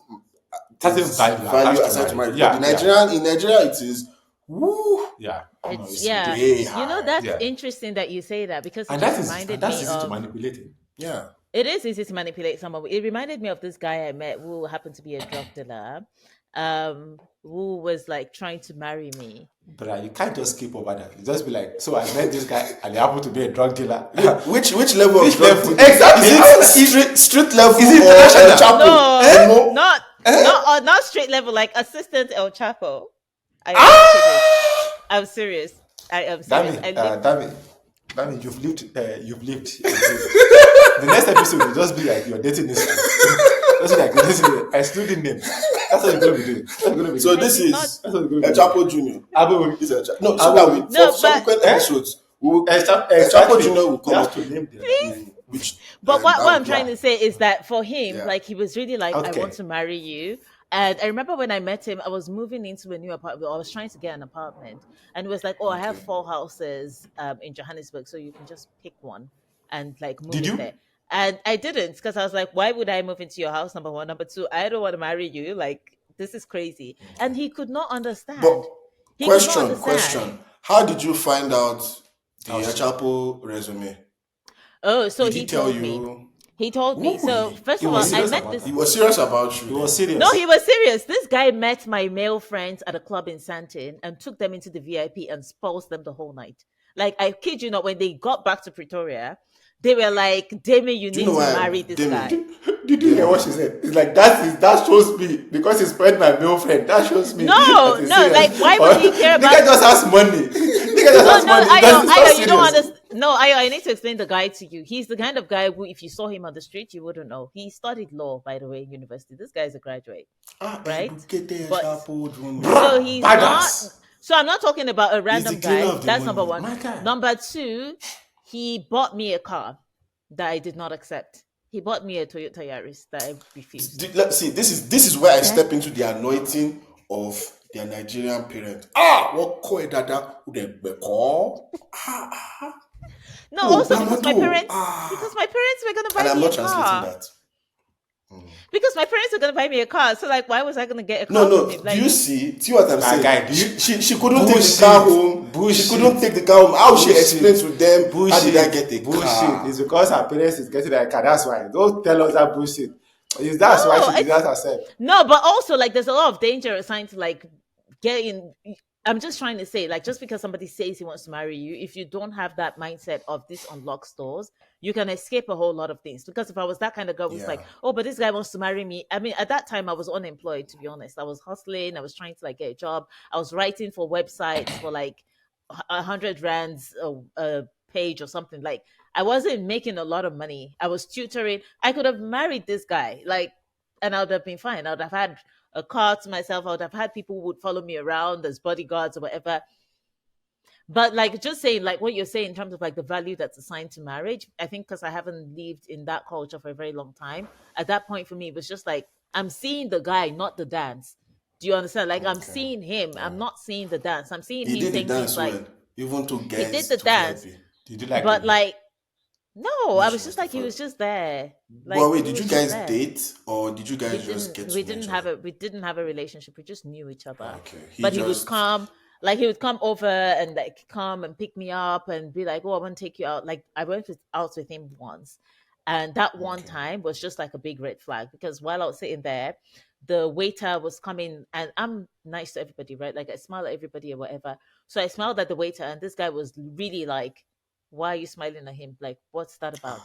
Certain its value value attached to aside to marriage. marriage. But in Nigeria it is woo, Yeah. No, It's it's yeah. way ridiculous. You know, high. that's Yeah. interesting that you say that because it And just reminded that's me easy to of. manipulate. Yeah. It is easy to manipulate someone. It reminded me of this guy I met who happened to be a drug dealer, who was like trying to marry me. But you can't just skip over that. You just be like, so I met this guy and he happened to be a drug dealer. Which level Which of drug level? dealing? Exactly. Is it street level is it or international? chapo? No, No. not straight level, like assistant El Chapo. I am not kidding. I'm serious. I am serious. I live. Damn it, you've lived. You've lived. The next episode will just be like your dating history. Just be like your dating history, excluding names. That's what you're gonna be doing. That's what you're gonna be So doing. this did not. is That's what you're El gonna be doing. Chapo Junior. Abu, This is no, Abu, so that we, for No, but subsequent episodes, we will, El Chapo exactly. Junior will You come have up to with name them. which. But what I'm Yeah. trying to say is that for him, Yeah. like he was really like, I want Okay. to marry you. And I remember when I met him, I was moving into a new apartment. I was trying to get an apartment, and it was like, "Oh, I have Okay. 4 houses in Johannesburg, so you can just pick one and like move Did in you? there." And I didn't because I was like, "Why would I move into your house?" Number one, number two, I don't want to marry you. Like this is crazy, and he could not But understand. He could not understand. question: how did you find out the Oh, El shit. Chapo resume? Oh, so Did he he tell told me. you? He told me. So Ooh, first He of was all, I serious met about this. he that. was serious about you He was then. serious. No, he was serious. This guy met my male friends at a club in Santon and took them into the VIP and spoils them the whole night. Like, I kid you not, when they got back to Pretoria, they were like, Demi, you Do you need know to why, marry this Demi? guy. Did you hear what she said? It's like that shows me because he spoiled my male friend. That shows me No, that he's no, serious. like why would he care about? Nigga just has money. Nigga just No, has no, money. Ayo, It's not you don't serious. understand. No, Ayo, I need to explain the guy to you. He's the kind of guy who, if you saw him on the street, you wouldn't know. He studied law, by the way, in university. This guy's a graduate, right? But so he's not. Badass. So I'm not talking about a random the cleaner guy. of the That's money. number one. My God. Number two, he bought me a car that I did not accept. He bought me a Toyota Yaris that I refused. Let's see. This is where I step into the anointing of their Nigerian parent. What call dada? Who they call? No, Oh, also because my Bamado. parents were gonna buy And I'm me not a translating car. that. Because my parents were gonna buy me a car, so like, why was I gonna get a car? No. from him? Like, Do you see what I'm saying? guy, She couldn't take the Bullshit. car home. Bullshit. She couldn't take the car home. How she Bullshit. explained to them? How did I get a bullshit. car? It's because her parents is getting a car. That's why. Don't tell us that bullshit. That's why she did that herself. no, but also like, there's a lot of danger assigned to like getting. I'm just trying to say, like, just because somebody says he wants to marry you, if you don't have that mindset of this unlocks doors, you can escape a whole lot of things. Because if I was that kind of girl who's like, oh, but this guy wants to marry me. I mean, at that time, I was unemployed, to be honest. I was hustling. I was trying to like get a job. I was writing for websites for like 100 rands a page or something. Like, I wasn't making a lot of money. I was tutoring. I could have married this guy, like, and I would have been fine. I would have had a car to myself. I would have had people who would follow me around as bodyguards or whatever. But like, just saying, like what you're saying in terms of like the value that's assigned to marriage, I think because I haven't lived in that culture for a very long time, at that point for me, it was just like, I'm seeing the guy, not the dance. Do you understand? Like, I'm seeing him. I'm not seeing the dance. I'm seeing He him did the saying dance things like, well. Even to guys. he did the to dance. VIP. Did you like but him? like, no, I she was was just the like, he was first. just there. Like, But wait, he did you was just guys there. date or did you guys just get to We know didn't each have other? we didn't have a relationship. We just knew each other. Okay. But he would come, like he would come over and like come and pick me up and be like, oh, I want to take you out. Like, I went out with him once, and that one time was just like a big red flag, because while I was sitting there, the waiter was coming, and I'm nice to everybody, right? Like, I smile at everybody or whatever. So I smiled at the waiter, and this guy was really like, why are you smiling at him? Like, what's that about?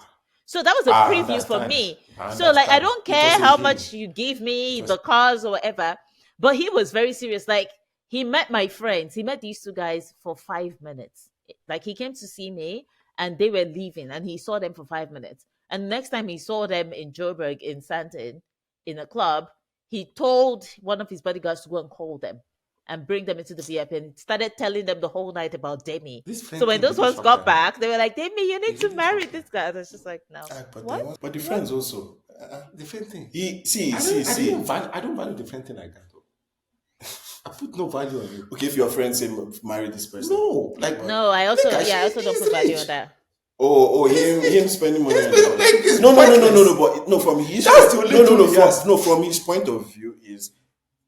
So that was a I preview for understand. me. I So like, I understand. don't It care was a how him. much you give me, It was- the cars or whatever. But he was very serious. Like, he met my friends. He met these two guys for 5 minutes. Like, he came to see me and they were leaving, and he saw them for 5 minutes. And next time he saw them in Joburg, in Santon, in a club, he told one of his bodyguards to go and call them and bring them into the VIP, and started telling them the whole night about Demi. This friend So when thing those really ones shocked got them. back, they were like, Demi, you need It to really marry shocked this guy. And I was just like, no. But the friends also. Different thing. See. I don't value different thing like that. Though. I put no value on it. Okay, if your friends say marry this person. No, like No, I also Nigga, I also don't he's put value rich. on that. Him spending money. on spending- like, it's no, pointless. but no, from his That's the only two years. from his point of view is,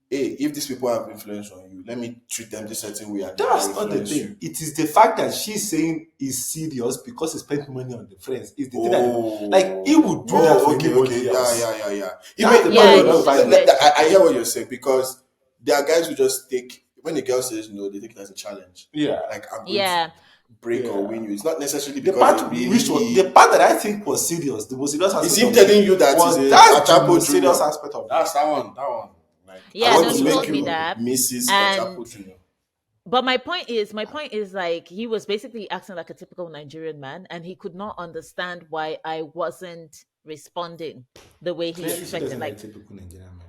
hey, if these people have influence on you, let me treat them this certain way. And That's they will not the influence thing. It is the fact that she's saying is serious because he spent money on the friends. It's the thing Oh. that, like, he would do that for anybody else. Yeah. That's the Yeah, point it's of just value. weird. I hear what you're saying, because there are guys who just take, when the girl says no, they take it as a challenge. Yeah. Like, I'm going Yeah. to break or win you. It's not necessarily The because part, they the part that I think was serious, the most serious is aspect him of telling you that was is a that's the Achapo most serious Junior. aspect of it. That's that one. Like, Yeah, I want no, to he make told me you that. Mrs. And- Achapo Junior. But my point is like, he was basically acting like a typical Nigerian man, and he could not understand why I wasn't responding the way he Yeah, she expected. doesn't Like, like typical Nigerian man.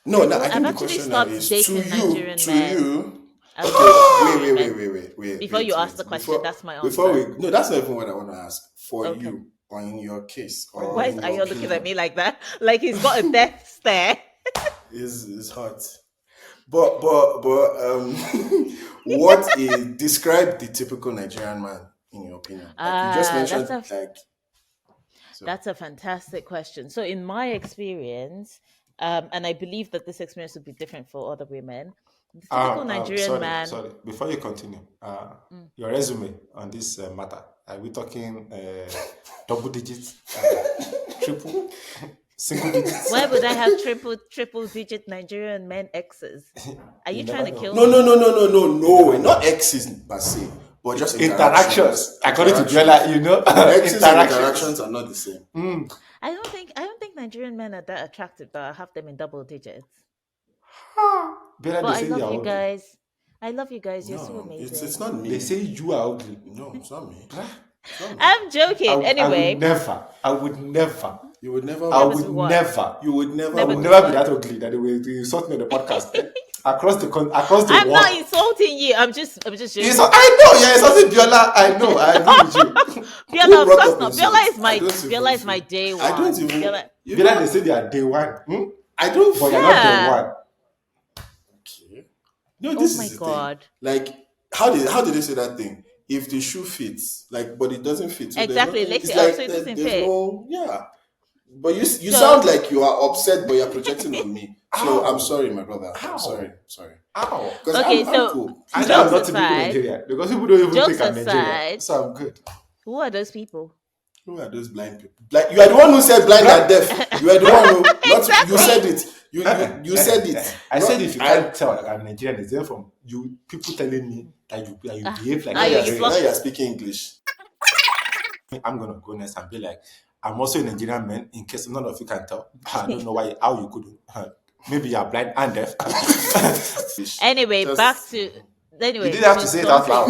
No, I've I think the actually question now stopped is dating to Nigerian you. men. I was Okay, dating Nigerian men. wait. Before you ask the question, that's my Before answer. no, that's not even what I want to ask. For Okay. you, or in your case, or Why in are your you looking opinion, at me like that? Like he's got a death stare. is hot. But what is describe the typical Nigerian man in your opinion? Like you just mentioned, That's a fantastic question. So, in my experience, and I believe that this experience would be different for other women, the typical Nigerian man. Sorry. Before you continue, your resume on this matter, are we talking double digits, triple, single digits? Why would I have triple digit Nigerian men exes? Are you You trying to never kill no, me? no, not exes per se, but just Interactions, according to Interactions. Biola, Exes and interactions. interactions are not the same. I don't think Nigerian men are that attractive that I have them in double digits. Better But they I say you love are you ugly. guys. I love you guys. You're so No, it's amazing. not They me. say you are ugly. No, it's not me. Bruh. It's not me. I'm joking. I would Anyway, never. I would never. You would never I never what? would do what? never. You would never I Never would do what? never be what? that ugly that they will insult me on the podcast. Across the I'm not world. insulting you. I'm just It's, joking. I know, yeah, it's also Biola. I know, I agree with you. Biola, Who of brought course up not. Biola insults? is I my don't Biola even is my feel. day I don't one. even. Biola, You Biola, they know. say they are day one. Hmm? I don't But feel. you're not day yeah. one. Okay. No, Oh this my is the thing. god. Like, how did they say that thing? If the shoe fits, like, but it doesn't fit, so there's Exactly. nothing. Lace It's it up so like it doesn't there's fit. no, yeah. But you So sound like you are upset, but you're projecting on me. So I'm Ow. sorry, my brother. I'm Ow. sorry. Ow. Because okay, I'm so cool. I know I'm jokes not typical aside, Nigerian because people don't even jokes think I'm Nigerian. aside, So I'm good. who are those people? Who are those blind people? Like, you are the one who said blind and deaf. You are the one who not you said it. You said it. I Not said if you I. can't tell that I'm Nigerian, it's there from you people telling me that you Ah, behave like Now Ayo, you're, you've Nigerian. now lost. you're speaking English. I'm gonna go next and be like, I'm also a Nigerian man. In case none of you can tell, I don't know why how you couldn't. Maybe you're blind and deaf. Anyway, back Just to You anyway. didn't have to say it out loud.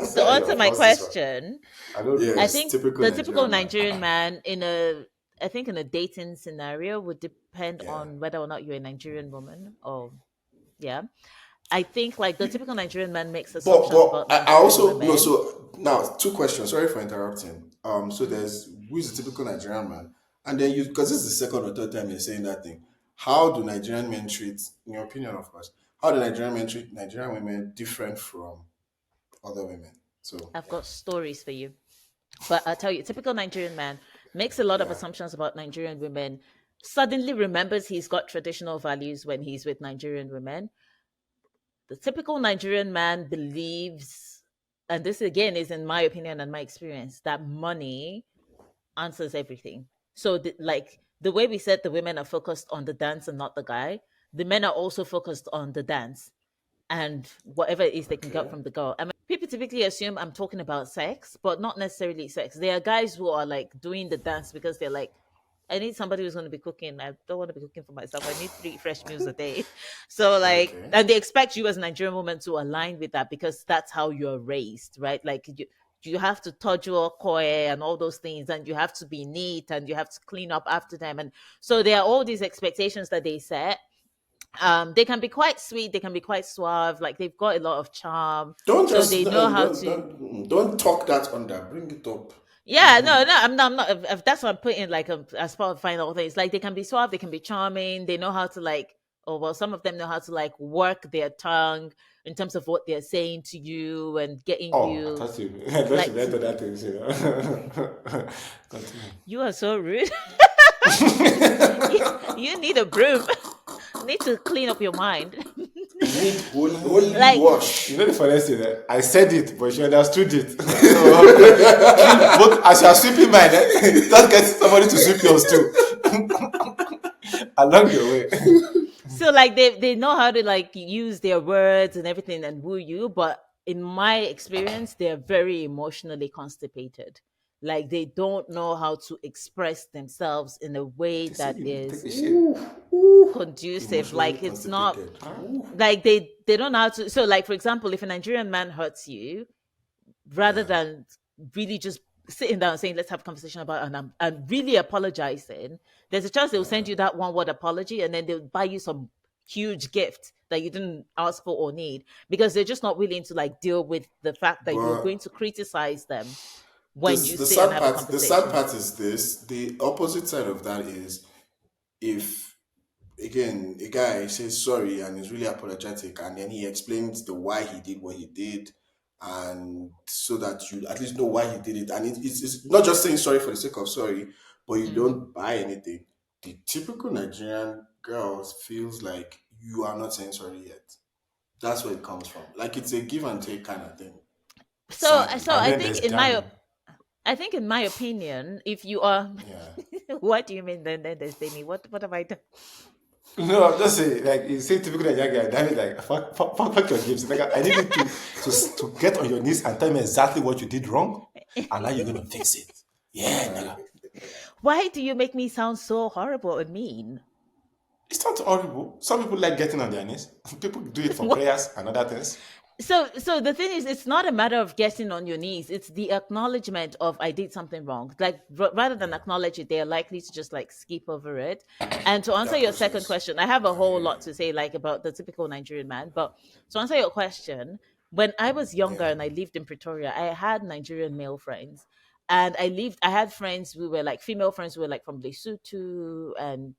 So Yeah, on to your my boss is right. question. I don't know. I yes, think typical the typical Nigerian man. Nigerian man I think in a dating scenario would depend Yeah. on whether or not you're a Nigerian woman or yeah. I think like the typical Nigerian man makes assumptions But about I Nigerian also no. women. So now two questions. Sorry for interrupting. So Mhm. there's who is the typical Nigerian man, and then you because this is the second or third time you're saying that thing. How do Nigerian men treat, in your opinion, of course, how do Nigerian men treat Nigerian women different from other women? So I've yeah, got stories for you. But I'll tell you, typical Nigerian man makes a lot of yeah. assumptions about Nigerian women, suddenly remembers he's got traditional values when he's with Nigerian women. The typical Nigerian man believes, and this again is in my opinion and my experience, that money answers everything. So, like the way we said the women are focused on the dance and not the guy, the men are also focused on the dance and whatever it is they can get Okay. from the girl. I mean, people typically assume I'm talking about sex, but not necessarily sex. There are guys who are like doing the dance because they're like, I need somebody who's going to be cooking. I don't want to be cooking for myself. I need 3 fresh meals a day. So, like, Okay. and they expect you as a Nigerian woman to align with that because that's how you're raised, right? Like, you have to touch your koi and all those things, and you have to be neat and you have to clean up after them. And so, there are all these expectations that they set. They can be quite sweet, they can be quite suave, like they've got a lot of charm, Don't so just they know how don't to don't talk that under. Bring it up. yeah, no, I'm not if that's what I'm putting like as part of final things. Like they can be suave, they can be charming, they know how to like oh well some of them know how to like work their tongue in terms of what they're saying to you and getting Oh, I you thought I thought you like meant other things, you know. Continue. you are so rude. You need a broom. Need to clean up your mind. You need holy Like wash. You know the funniest thing, I said it, but she understood it. So, both as you are sweeping mine, just get somebody to sweep yours too. Along your way. so like they know how to like use their words and everything and woo you, but in my experience they're very emotionally constipated. Like they don't know how to express themselves in a way They say that you need to take is a shit. conducive. Emotionally Like it's not constipated. like they don't know how to. So like for example, if a Nigerian man hurts you, rather Yeah. than really just sitting down and saying let's have a conversation about it and really apologizing, there's a chance they'll send Yeah. you that one word apology and then they'll buy you some huge gift that you didn't ask for or need because they're just not willing to like deal with the fact that you're going But to criticize them when this you the sit and sad have a part. The sad conversation. part is this. The opposite side of that is if again a guy says sorry and is really apologetic and then he explains the why he did what he did and so that you at least know why he did it and it's not just saying sorry for the sake of sorry but you Mhm. don't buy anything. The typical Nigerian girls feels like you are not saying sorry yet. That's where it comes from, like it's a give and take kind of thing, So sadly. And I then think there's Dami. I think in my opinion, if you are Yeah. what do you mean then there's Demi? What have I done? No, I'm just saying, like you say, typical Nigerian guy, Dami, like fuck your games. Like I need you to get on your knees and tell me exactly what you did wrong, and now you're gonna fix it. Yeah, nigga. Why do you make me sound so horrible and mean? It's not horrible. Some people like getting on their knees. People do it for What? prayers and other things. So the thing is, it's not a matter of getting on your knees. It's the acknowledgement of I did something wrong. Like rather than acknowledge it, they are likely to just like skip over it. And to answer That your second process. question, I have a I whole hear lot you. to say like about the typical Nigerian man. But to answer your question, when I was younger Yeah. and I lived in Pretoria, I had Nigerian male friends. And I had friends who were like female friends who were like from Lesotho and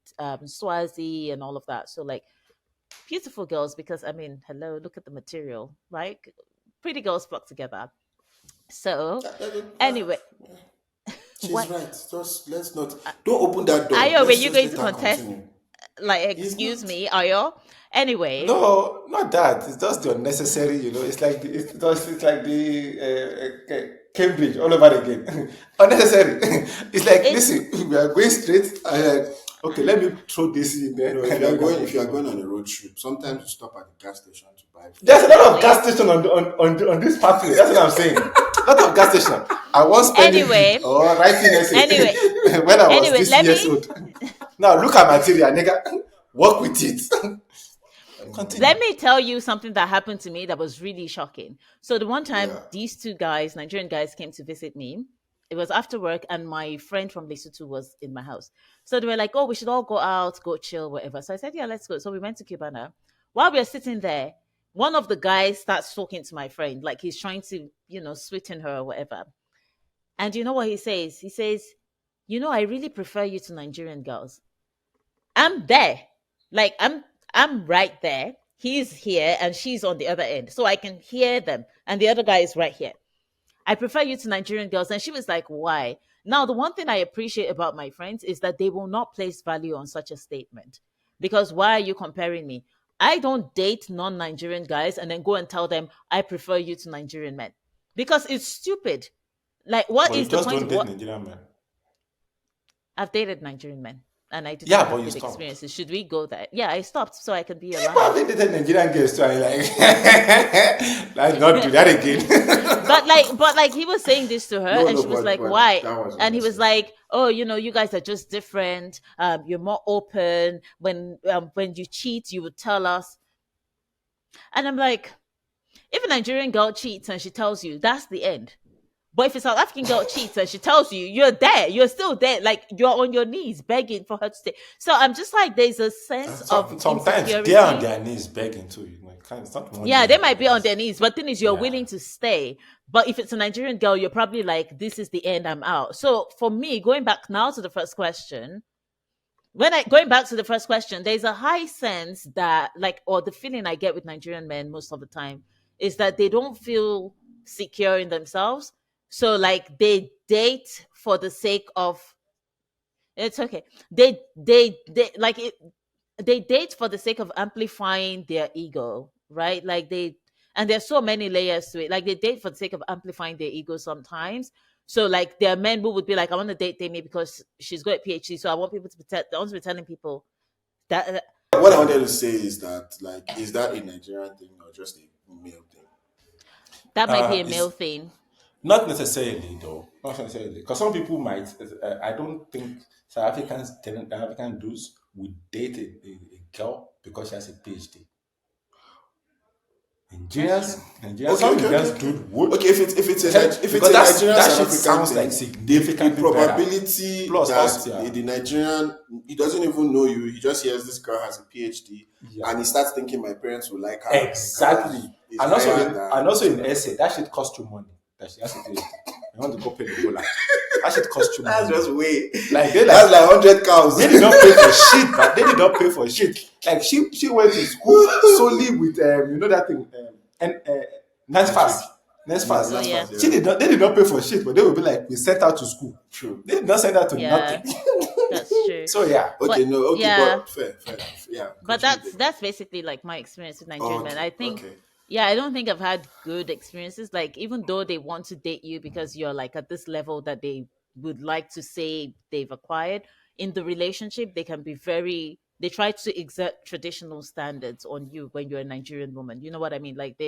Swazi and all of that. So like beautiful girls because I mean, hello, look at the material. Like pretty girls flock together. So That- that- that- anyway, she's what right. Just let's not don't open that door. Ayo, were Let's you just going let to her contest? continue. Like, He's excuse not. me, Ayo? Anyway, No, not that. It's just the unnecessary. It's like it's like the Cambridge all over again. Unnecessary. It's like it's listen, we are going straight. Okay, let me throw this in there, No, and then we can if you are continue. going on a road trip, sometimes you stop at the gas station to buy There's food. a lot of gas exactly. station on this pathway. That's what I'm saying. A lot of gas station. I was spending Anyway, it or writing essay anyway, when I was this let years me old. Now look at material, nigga. Work with it. let Continue. me tell you something that happened to me that was really shocking. So the one time Yeah. these two guys, Nigerian guys, came to visit me, it was after work, and my friend from Lesotho was in my house. So they were like, "Oh, we should all go out, go chill, whatever." So I said, "Yeah, let's go." So we went to Cubana. While we are sitting there, one of the guys starts talking to my friend, like he's trying to, sweeten her or whatever. And you know what he says? He says, "I really prefer you to Nigerian girls." I'm there. Like I'm right there. He's here and she's on the other end. So I can hear them. And the other guy is right here. I prefer you to Nigerian girls. And she was like, why? Now, the one thing I appreciate about my friends is that they will not place value on such a statement. Because why are you comparing me? I don't date non Nigerian guys and then go and tell them I prefer you to Nigerian men. Because it's stupid. Like, what But you is the just point don't of date what? Nigerian men. I've dated Nigerian men and I did not Yeah, but have you good stopped. experiences. Should we go there? Yeah, I stopped so I can be You probably alive. dated Nigerian girls too. And you're like, let's not do that again. But like he was saying this to her No, and no, she was like, but why? that was And he was unnecessary. like, oh, you guys are just different. You're more open. When you cheat, you would tell us. And I'm like, if a Nigerian girl cheats and she tells you, that's the end. But if a South African girl cheats and she tells you, you're there, you're still there, like you're on your knees begging for her to stay. So I'm just like, there's a sense of Sometimes they're on insecurity. their knees begging too. It's not one Yeah, knee they on their might be on knees. their knees, but thing is, you're Yeah. willing to stay. But if it's a Nigerian girl, you're probably like, this is the end, I'm out. So for me, going back now to the first question, going back to the first question, there's a high sense that, like, or the feeling I get with Nigerian men most of the time is that they don't feel secure in themselves. So, like, they date for the sake of it's okay. They like it they date for the sake of amplifying their ego, right? And there's so many layers to it. Like they date for the sake of amplifying their ego sometimes. So like there are men who would be like, I want to date Demi because she's got a PhD. So I want people to I want to be telling people that What I wanted to say is that, like, is that a Nigerian thing or just a male thing? that might be a male It's thing. not necessarily though. Not necessarily. Because some people might. I don't think South African dudes would date a girl because she has a PhD. That's true. Nigerians, Okay, some okay, okay, Nigerians okay. dude would. Okay, if it's Because a Nigerian that South shit African sounds like thing, the significantly better. probability Plus, that yeah, the Nigerian, he doesn't even know you, he just hears this girl has a PhD, yeah, and he starts thinking my parents will like her exactly. because is higher And than also in South essay, African. that shit costs you money. That she has a PhD. I want to go pay the dollar. That shit costs you That's money. just way. Like they That's like like 100 cows. they did not pay for shit, but they did not pay for shit. Like she went to school solely with that thing and nice Metric. fast, nice Yeah, Oh fast. that's yeah. fast. She Yeah, did not. They did not pay for shit, but they would be like, we sent her to school. true. They did not send her to Yeah. nothing. That's true. So yeah, But Okay, no, okay, yeah. but fair enough. Yeah, But continue that's there. that's basically like my experience with Nigerian men. Okay, I think, okay. yeah, I don't think I've had good experiences. Like even though they want to date you because you're like at this level that they would like to say they've acquired in the relationship, they can be very. They try to exert traditional standards on you when you're a Nigerian woman. You know what I mean? Like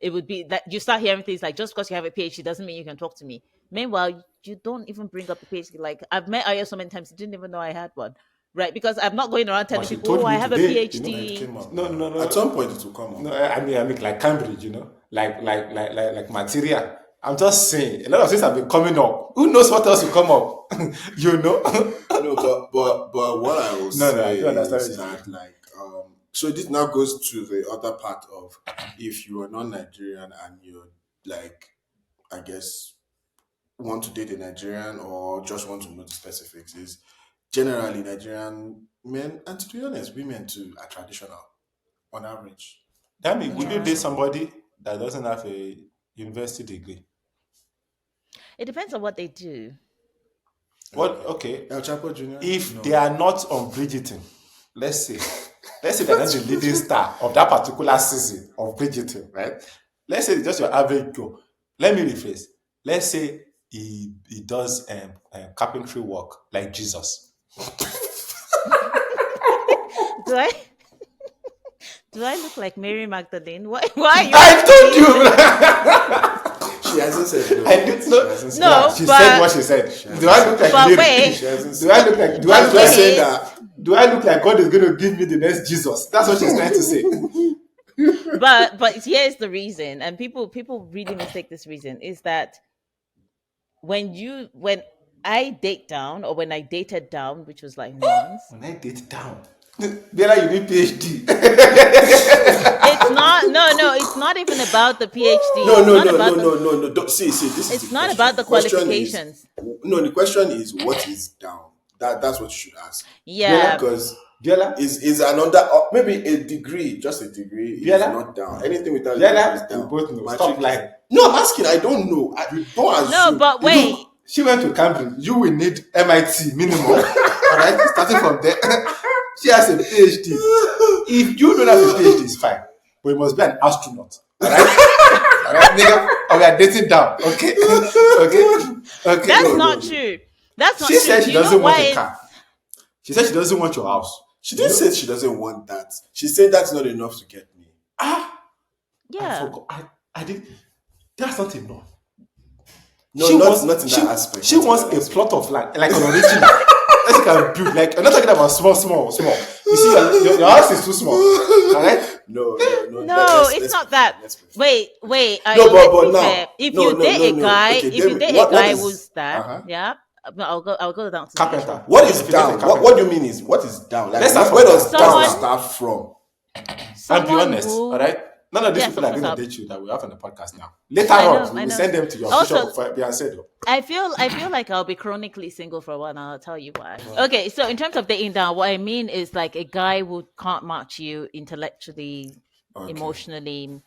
it would be that you start hearing things like, just because you have a PhD doesn't mean you can talk to me. Meanwhile, you don't even bring up a PhD. Like, I've met Aya so many times, you didn't even know I had one, right? Because I'm not going around But telling she people, oh, told I me have a today, No, it PhD. came up no, no, now. no, At some point, it will come no, up. I mean, like Cambridge, like material. I'm just saying, a lot of things have been coming up. Who knows what else will come up? you know? No, but what I will No, I say do understand what is you're saying. that like so this now goes to the other part of if you are non-Nigerian and you're like I guess want to date a Nigerian or just want to know the specifics is generally Nigerian men and to be honest women too are traditional on average. Dami, They're would you Yeah. date traditional. somebody that doesn't have a university degree? It depends on what they do. What? Okay. Okay. El Chapo Jr. If they No. are not on Bridgerton, let's say, let's say they're not the leading star of that particular season of Bridgerton, right? Let's say it's just your average Joe. Let me rephrase. Let's say he does carpentry work like Jesus. Do I do I look like Mary Magdalene? Why are you I asking told me you. She hasn't said no. I didn't She know. hasn't said Yeah, No, she said but what she said. She Do I look like but Mary? She wait, hasn't Do I said look like? Do I but look she's just like? saying wait, that Do I look like God is going to give me the next Jesus? That's what she's trying to say. but here's the reason, and people really mistake this reason is that when I date down or when I dated down, which was like nuns, When I date down, Bella, you need PhD. it's not no, it's not even about the PhD. no, It's no, not no, no, about the no, no, no. Don't, see, this is it's the not question. about The the question is qualifications. no, the question is what is down? That's what you should ask. Yeah. Bella, Because Bella, is another maybe a degree, just a degree is Bella, not down. Anything without a degree is Bella, we down. both know. Stop Matric is lying. no, I'm asking, I don't know. You Don't No, assume. but wait. look. She went to Cambridge. You will need MIT minimum. All right, starting from there. She has a PhD. If you don't have a PhD, it's fine. But you must be an astronaut. All right, all right, nigga. Or we are dating down. Okay, okay, okay. That's No, not no, no. true. That's She not true. said Do she you know doesn't want why a it's car. She said she doesn't want your house. She You didn't know? say she doesn't want that. She said that's not enough to get me. Ah, I yeah. forgot. I did. That's not enough. No, not in that aspect. She Not in wants that a aspect. plot of land, like an original. That she can build. Like I'm not talking about small. You see, your house is too small. All right. No. No, it's Let's not be fair. that. Let's be fair. Wait. No, Let's but be fair. now, If no, you no, no, date a no. guy, Okay, if you Demi, date a what guy is who's that, uh-huh. yeah, no, I'll go down to the Carpenter. issue. What is If you date a down? carpenter. What do you mean is what is down? Like Let's start where from does that. Let's down Someone, start. start from? And be someone honest. All who, right. None of these yes, people of are course, going to I'll. date you that we have on the podcast now. Later on, we I will know. send them to your official Also, profile. Beyonce. I feel like I'll be chronically single for a while, and I'll tell you why. Okay, so in terms of dating down, what I mean is like a guy who can't match you intellectually, Okay. emotionally,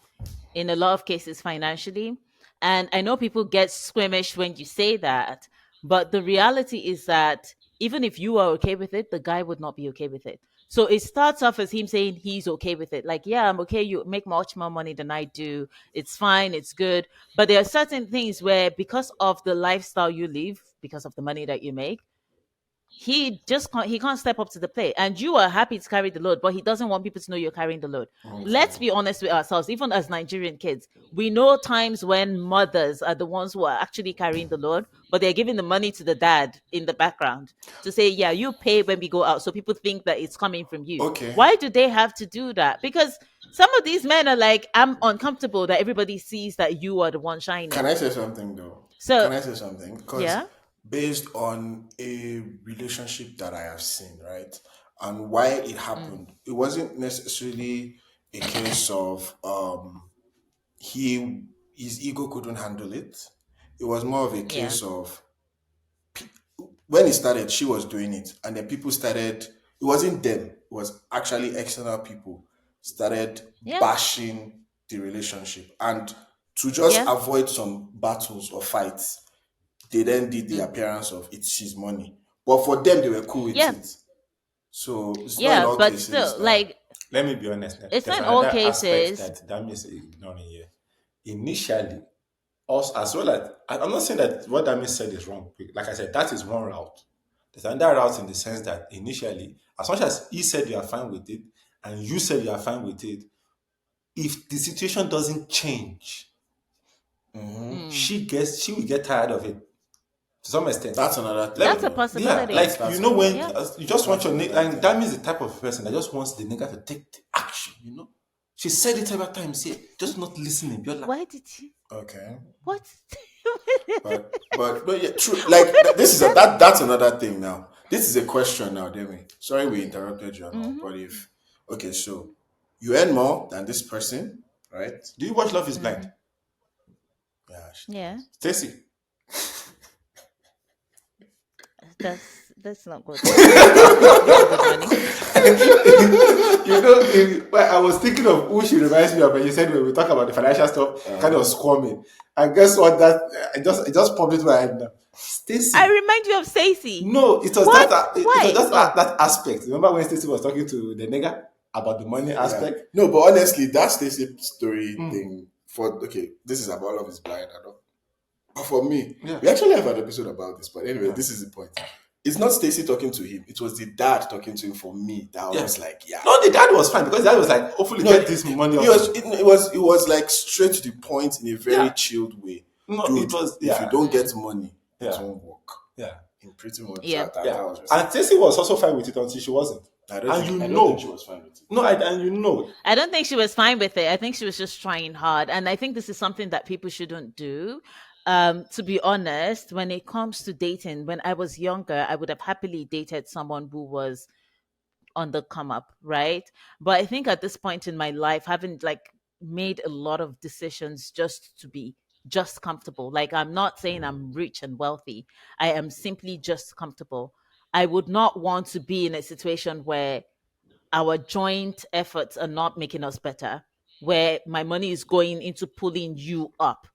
in a lot of cases financially. And I know people get squeamish when you say that, but the reality is that even if you are okay with it, the guy would not be okay with it. So it starts off as him saying he's okay with it. Like, yeah, I'm okay. You make much more money than I do. It's fine. It's good. But there are certain things where, because of the lifestyle you live, because of the money that you make, he can't step up to the plate, and you are happy to carry the load, but he doesn't want people to know you're carrying the load. Okay. Let's be honest with ourselves. Even as Nigerian kids, we know times when mothers are the ones who are actually carrying the load, but they're giving the money to the dad in the background to say, yeah, you pay when we go out, so people think that it's coming from you. Okay. Why do they have to do that? Because some of these men are like, I'm uncomfortable that everybody sees that you are the one Can shining. I say something though? So Can I say something? Because yeah. based on a relationship that I have seen, right, and why it Mm, happened, it wasn't necessarily a case of he his ego couldn't handle it. It was more of a yeah. case of when it started, she was doing it, and then people started. It wasn't them; it was actually external people started Yeah. bashing the relationship, and to just Yeah. avoid some battles or fights, they then did the Mm, appearance of it's his money. But for them, they were cool with yeah. it. So it's not in Yeah, all but cases still, that like, Let me be honest. it's There's not in all another aspect cases. that Dami is ignoring here. Initially, us as well as I'm not saying that what Dami said is wrong. Like I said, that is one route. There's another route in the sense that initially, as much as he said you are fine with it, and you said you are fine with it, if the situation doesn't change, Mm. she will get tired of it to some extent. That's another thing. That's Like, a yeah, possibility. like That's when Yeah. you just want that's your another and thing. that means the type of person that just wants the nigga to take the action. She said it several times here, just not listening. You're like, Why did you? Okay. What? But yeah, true. Like this is that's another thing now. This is a question now, Demi. Sorry we interrupted you and all, Hmm. but if okay, so you earn more than this person, right? do you watch Love Is Hmm. Blind? Yeah, she Yeah, does. Stacy. that's not good. Stacy's not making good money. I was thinking of who she reminds me of when you said when we talk about the financial stuff, kind of squirming. And guess what? That it just popped into my head now. I Stacy. remind you of Stacy. No, it was What? it was Why? just Oh, that aspect. Remember when Stacy was talking to the nigga about the money Yeah. aspect? No, but honestly, that Stacey story thing for okay, this is about Love Is Blind. I don't. But for me, Yeah. we actually have an episode about this. But anyway, this is the point. It's not Stacey talking to him. It was the dad talking to him. For me, that Yeah. was like, yeah. No, the dad was fine because the dad was like, hopefully No, get this money. it was like straight to the point in a very Yeah. chilled way. No, Dude, it was if you don't get money, it Yeah. won't work. Yeah. In pretty much yeah. that was just And Stacy was also fine with it until she wasn't. I don't And think she was fine with it. No, and you know. I don't think she was fine with it. I think she was just trying hard. And I think this is something that people shouldn't do. To be honest, when it comes to dating, when I was younger, I would have happily dated someone who was on the come up, right? But I think at this point in my life, having like made a lot of decisions just to be just comfortable. Like I'm not saying I'm rich and wealthy. I am simply just comfortable. I would not want to be in a situation where our joint efforts are not making us better, where my money is going into pulling you up.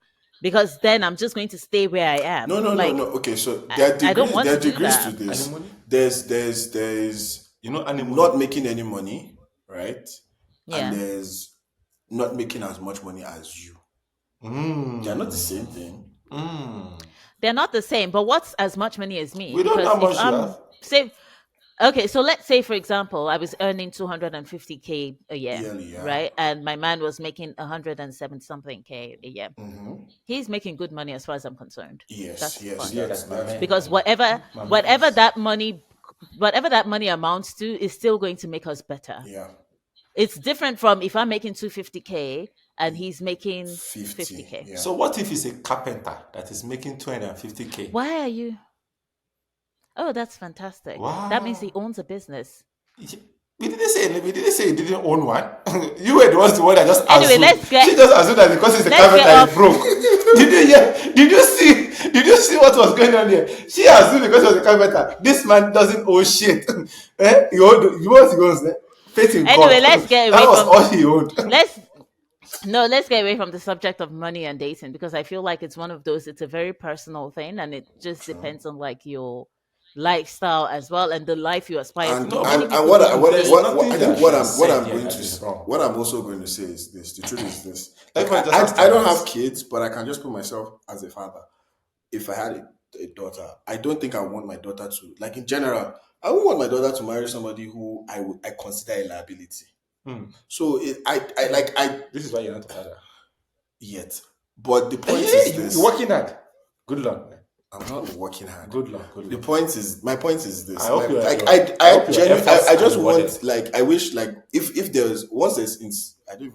Because then I'm just going to stay where I am. No. Like Okay, so I don't want there to are do degrees to that. this. Anemone? There's Anemone. not making any money, right? And Yeah. there's not making as much money as you. They're not the same thing. They're not the same, but what's as much money as me? We don't know Because how much if you I'm have. say okay, so let's say for example, I was earning 250K a year, Yearly, yeah. right? And my man was making 107 something K a year. He's making good money as far as I'm concerned. Yes, That's yes, fine. Yeah, that's that's my man. Because whatever that money amounts to is still going to make us better. yeah. It's different from if I'm making 250K and he's making 50, 50K. yeah. So what if he's a carpenter that is making 250K? Why are you? Oh, that's fantastic. That means he Wow. owns a business. We didn't say he didn't own one. You were the one that just Anyway, assumed. She just assumed that because he's a let's get carpenter, off. he broke. Did you see what was going on here? She assumed because he was a carpenter, this man doesn't owe shit. He owns faith in Anyway, God. let's get That away was from all he owned. let's get away from the subject of money and dating because I feel like it's one of those. It's a very personal thing, and it just depends on like your lifestyle as well and the life you aspire to And live. No, Many and, people and what, I- don't what, There's what, nothing what I that think she what has I'm said here going that to is wrong. what I'm also going to say is this. The truth is this. Like, Everybody just has I don't talents. have kids, but I can just put myself as a father. If I had a daughter, I don't think I want my daughter to like in general. I wouldn't want my daughter to marry somebody who I consider a liability. So This is why you're not a father. yet. But the point Hey, is this. you're working hard. Good luck, man. I'm not working hard. Good luck. The point is, my point is this. I hope you're- like, I hope your efforts I are just rewarded. want, like, I wish, like, if there's, once there's, I don't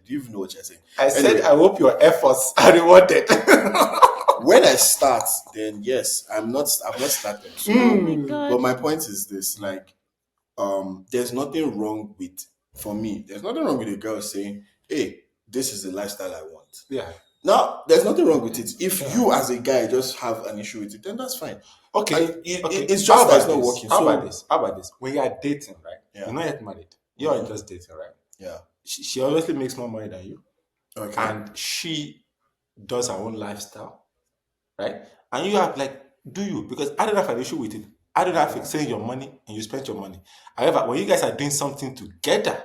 even know what you're saying. I said, Anyway. I hope your efforts are rewarded. When I start, then yes, I've not started. So, Oh my god. but my point is this, like, there's nothing wrong with, for me, there's nothing wrong with a girl saying, hey, this is the lifestyle I want. Yeah. Now, there's nothing wrong with it. If you as a guy just have an issue with it, then that's fine. Okay. And Okay. it's just that it's not working. How So, about this? When you are dating, right? Yeah. You're not yet married. You're just dating, right? yeah. She obviously makes more money than you. Okay. And she does her own lifestyle, right? And you have like, do you? Because I don't have an issue with it. I don't have to say your money and you spend your money. However, when you guys are doing something together,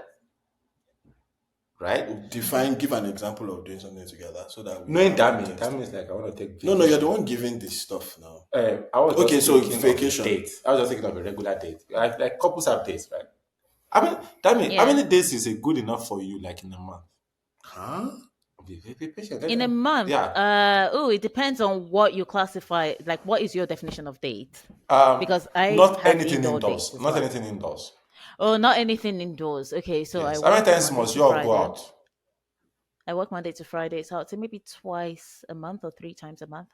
right? Give an example of doing something together so that we Knowing have Demi context. is like, I want to take. No, you're the one giving this stuff now. I was Okay, just so thinking of vacation. a date. I was just thinking of a regular date. Like couples have dates, right? I mean, Demi, Yeah. how many days is it good enough for you, like in a month? Huh? Be patient. In a month. Yeah. It depends on what you classify. Like, what is your definition of date? Um, Because I not have anything indoor dates indoors. as Not well. anything indoors. Oh, not anything indoors. Okay, so I Yes. How many work times Monday must to you all go Friday. out? I work Monday to Friday, so I'd say maybe twice a month or three times a month.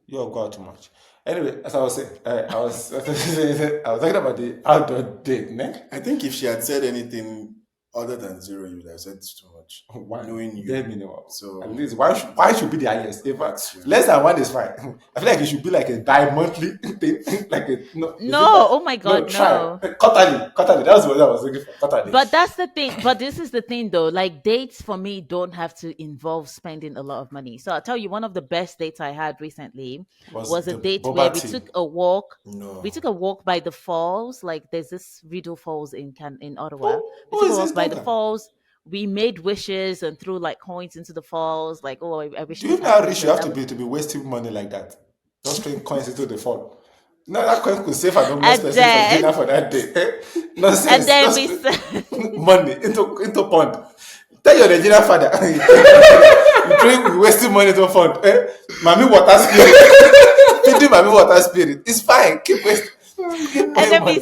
You all go out too much. Anyway, as I was saying, I was talking about the outdoor date, ne? I think if she had said anything other than zero, you would have said it's too much. One, Knowing you. bare minimum. So At least one should be the highest. If that's true. less than one is fine. I feel like it should be like a bi-monthly thing, like a no. Is it No, that? oh my No, God, try no. quarterly. That's what I was looking for. Quarterly. But that's the thing. But this is the thing, though. Like, dates for me don't have to involve spending a lot of money. So I'll tell you, one of the best dates I had recently Was was a the date where boba we tea? took a walk. We No. took a walk by the falls. Like, there's this Rideau Falls in Ottawa. We Who took a is this walk by the daughter? falls. We made wishes and threw like coins into the falls. Like, oh, I wish Do this you know how rich happens. you And have that to was be wasting money like that? Just throwing coins into the fall. No, that coin could save an homeless and person for then dinner for that day. and Nonsense. then Just we said, money into pond. Tell your Nigerian father. You drink wasting money into fund. Mami water spirit. Feeding mami water spirit. It's fine. Keep wasting. Keep and paying then money.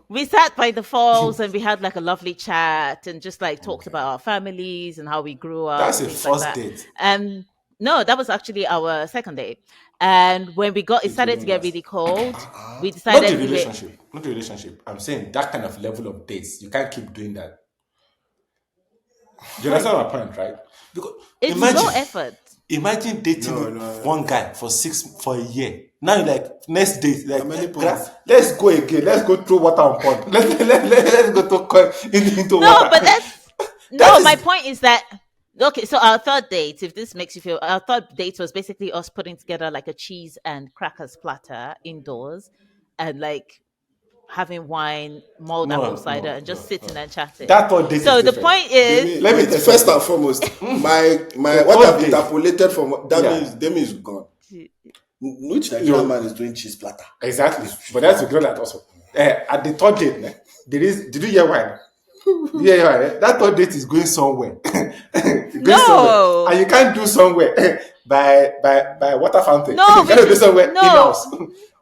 we sat by the falls and we had like a lovely chat and just like talked Okay. about our families and how we grew up That's and a things like first that. date. And no, that was actually our second date. And when it It started to wouldn't get last. really cold, we Not the decided relationship. Not the relationship. I'm saying that kind of level of dates. You can't keep doing that. Do you why understand my point, right? Because it's low imagine, effort. imagine dating No. one guy for a year. Now you're like next date, like How many points? let's go again. Let's go throw water on pond. Let's go to into No, water. but that's That no. My is point is that okay. So our third date, if this makes you feel, our third date was basically us putting together like a cheese and crackers platter indoors, and like having wine, mulled apple cider, and just sitting no. and chatting. That third date is So the different. point is, Demi, Let me wait, tell you first and something. foremost, my The what first I've date, interpolated from yeah, Demi is gone. Which you Nigerian man is doing cheese platter? exactly. But that's the girl that also. At the third date, there is. Did you hear wine? Yeah. That third date is going somewhere. It's going somewhere, no, and you can't do somewhere by water fountain. no, You we cannot do just somewhere in no, house.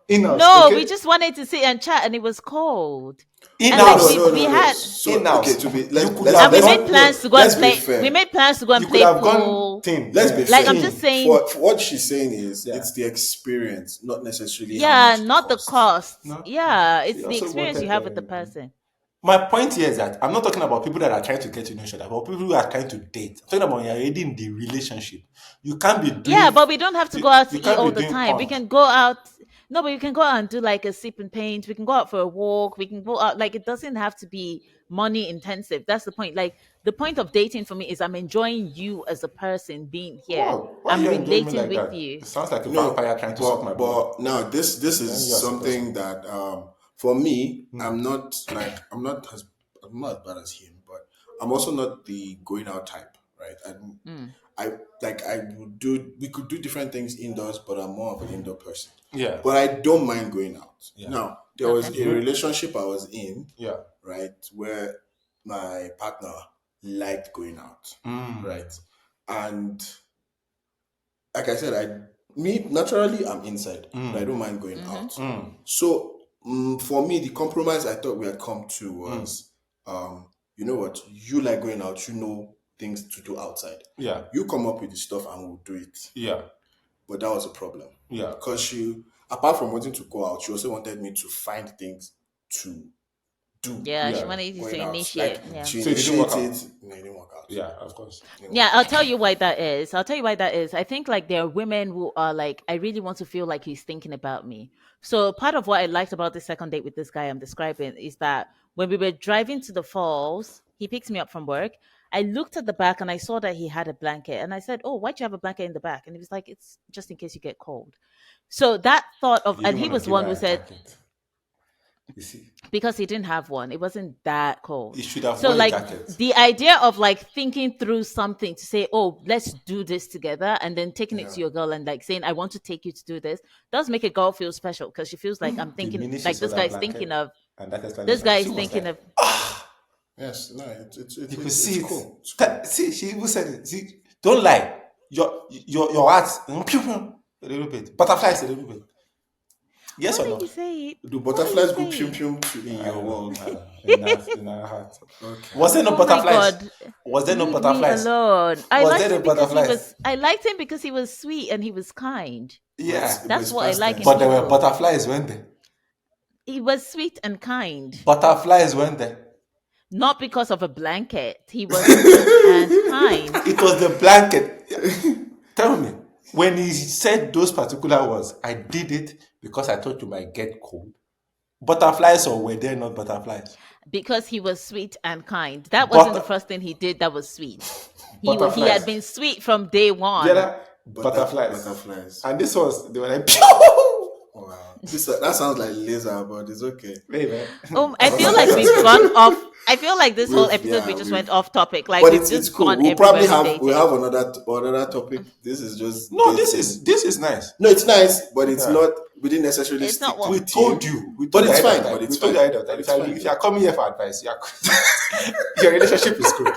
In house, no, we okay. just wanted to sit and chat, and it was cold, In and like No, house, no, we no, no. had. So in okay, house. to be You could let's have And we let's made gone. no, plans to go and let's be play. We fair. made plans to go and You could play have gone pool. thing. Let's be Like, fair. I'm just saying, For what she's saying is Yeah. it's the experience, not necessarily how yeah, much it not the costs. cost. No, Yeah, she it's the also experience you wanted have with the person. My point here is that I'm not talking about people that are trying to get to know each other, but people who are trying to date. I'm talking about when you're already in the relationship. You can't be doing. Yeah, but we don't have to go out You to eat can't all be the doing time. We pond. can go out. No, but we can go out and do like a sip and paint. We can go out for a walk. We can go out. Like, it doesn't have to be money intensive. That's the point. Like, the point of dating for me is I'm enjoying you as a person being here. Wow, why I'm you enjoying me relating like with that? you. It sounds like a No, vampire trying to suck my blood. but now this Then is you are supposed something to. that for me, I'm not as bad as him, but I'm also not the going out type, right? Mm, I would do we could do different things indoors, but I'm more of an indoor person. Yeah, But I don't mind going out. yeah, Now, there was okay. a relationship I was in, yeah. right, where my partner liked going out, right? And like I said, naturally I'm inside, but I don't mind going out. So for me, the compromise I thought we had come to was, you know what, you like going out, you know things to do outside. Yeah, You come up with the stuff and we'll do it. yeah, But that was a problem yeah. because she, apart from wanting to go out, she also wanted me to find things to do Yeah, she Yeah. wanted you to going out. initiate. Like Yeah. she So it didn't work initiated. No, it didn't work out. Yeah, of course. It didn't Yeah, work I'll out. tell you why that is. I'll tell you why that is. I think like there are women who are like, I really want to feel like he's thinking about me. So part of what I liked about the second date with this guy I'm describing is that when we were driving to the falls, he picks me up from work. I looked at the back and I saw that he had a blanket. And I said, oh, why'd you have a blanket in the back? And he was like, it's just in case you get cold. So that thought of, You and didn't he want was to the give one her who a said, jacket. You see, because he didn't have one, it wasn't that cold. he should have So worn a like jacket. the idea of like thinking through something to say, oh, let's do this together, and then taking it to your girl and like saying, I want to take you to do this, does make a girl feel special because she feels like I'm thinking, The minute she like saw this that guy's blanket thinking of and that this explanation, guy she is was thinking like, of Yes, no, You could it's see it. cool. It's cool. See, she even said it. See, don't lie. Your heart, a little bit. Butterflies a little bit. Yes Why or do no? you say it? Do Why do you butterflies go say pium it? pium in I your don't know. world? In our heart. Okay. Was there no Oh my butterflies? God. Was there no Leave me butterflies? alone. Was there no butterflies? I liked him because he was sweet and he was kind. Yeah. But That's it's what I past like in tense But there were now. people. butterflies, weren't there? He was sweet and kind. Butterflies, weren't there? Not because of a blanket. He was sweet and kind. It was the blanket. Tell me, when he said those particular words, I did it because I thought you might get cold. Butterflies, or were there not butterflies? Because he was sweet and kind. That wasn't the But first thing he did that was sweet. He had butterflies. been sweet from day one. Yeah, butterflies. Butterflies. And this was, they were like, Wow. That sounds like laser, but it's okay. hey, man. I feel like we've gone off. I feel like this whole episode we just we've went off topic. Like but we've it's just cool. gone We'll everywhere probably with have dating. another topic. This is just No, dating. this is nice. No, it's nice, but it's Yeah. not. We didn't necessarily It's stick not to what We the told team. you. We But told you it's ahead fine, of time. but it's We told you fine. ahead of time. But it's fine. If you are coming here for advice, your relationship is good.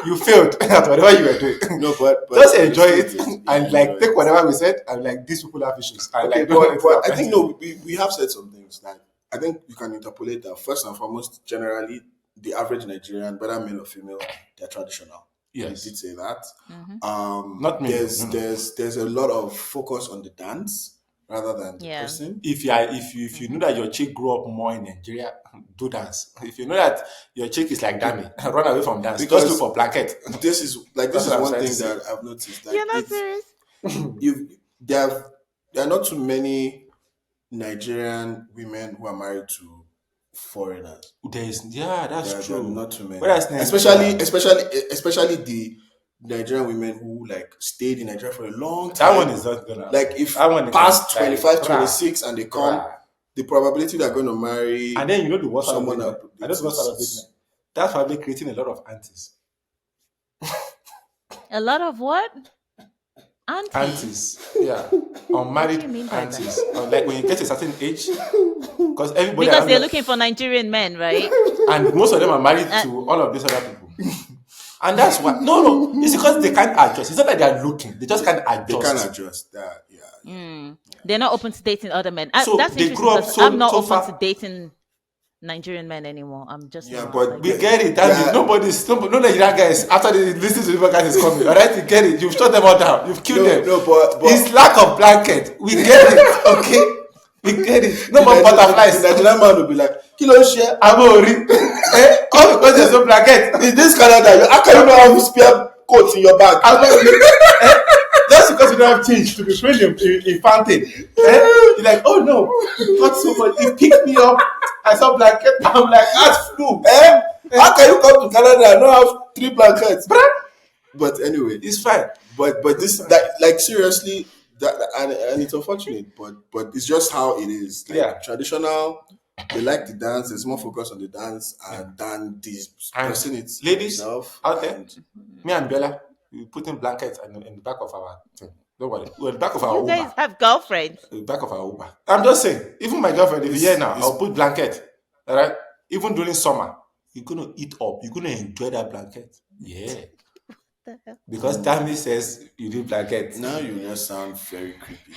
You failed at whatever you were doing. No, but Just enjoy it it's good. and like take whatever we said and like these people have issues. And Okay, like don't want but I to think no, we have said some things that I think you can interpolate that. First and foremost, generally, the average Nigerian, whether male or female, they're traditional. Yes. You did say that. Mm-hmm. Not me. There's a lot of focus on the dance rather than the Yeah. person. If you know that your chick grew up more in Nigeria, do dance. If you know that your chick is like Demi, run away from dance. Because Just look for blanket. This is That's what I'm one trying thing to say. that I've noticed. Like You're not it's serious. there are not too many Nigerian women who are married to foreigners. That's There are true. not too many. Whereas Especially the Nigerian women who like stayed in Nigeria for a long time. that one is not gonna like if that one is past like, 25, bruh, 26 and they come, bruh. the probability they're going to marry And then you know the worst part of someone it. up. I know the worst part of it. That's probably creating a lot of aunties. A lot of what? Auntie. Aunties, yeah, unmarried What do you mean by aunties. Like when you get to a certain age, because everybody Because around they're you- looking for Nigerian men, right? and most of them are married to all of these other people. And that's why no, it's because they can't adjust. It's not like they're looking; they just can't adjust. They can adjust that. Yeah. They're not open to dating other men. So That's they interesting grew up because so- I'm not so open far- to dating Nigerian men anymore. I'm just Yeah, not. but like, We get it. That Yeah. no Nigerian guys after they listen to the podcast is coming. All right, you get it. You've shut them all down. You've killed them. No, but It's lack of blanket. We get it. Okay, we get it. No more butterflies. The Nigerian man will be like, "Kilo share." Amori. All because there's no blanket. In this Canada, how can you not have spare coats in your bag? Just because you don't have change to be spraying in fountain. You're like, oh no, it got so much. It picked me up. I saw blanket. I'm like, that's flu. How can you come to Canada and not have 3 blankets? But anyway, It's fine. but this that like seriously that and it's unfortunate, but it's just how it is. Like, Yeah. traditional. They like the dance. There's more focus on the dance than the person And ladies itself. out there, me and Bella, we put in blankets in the back of our thing. Don't worry. We're in the back of our you guys Uber. have girlfriends. The back of our Uber. I'm just saying, even my girlfriend, if you're here now, I'll put blanket. All right? Even during summer, you're going to eat up. You're going to enjoy that blanket. Yeah. Because Dami says you need blanket. Now you just sound very creepy.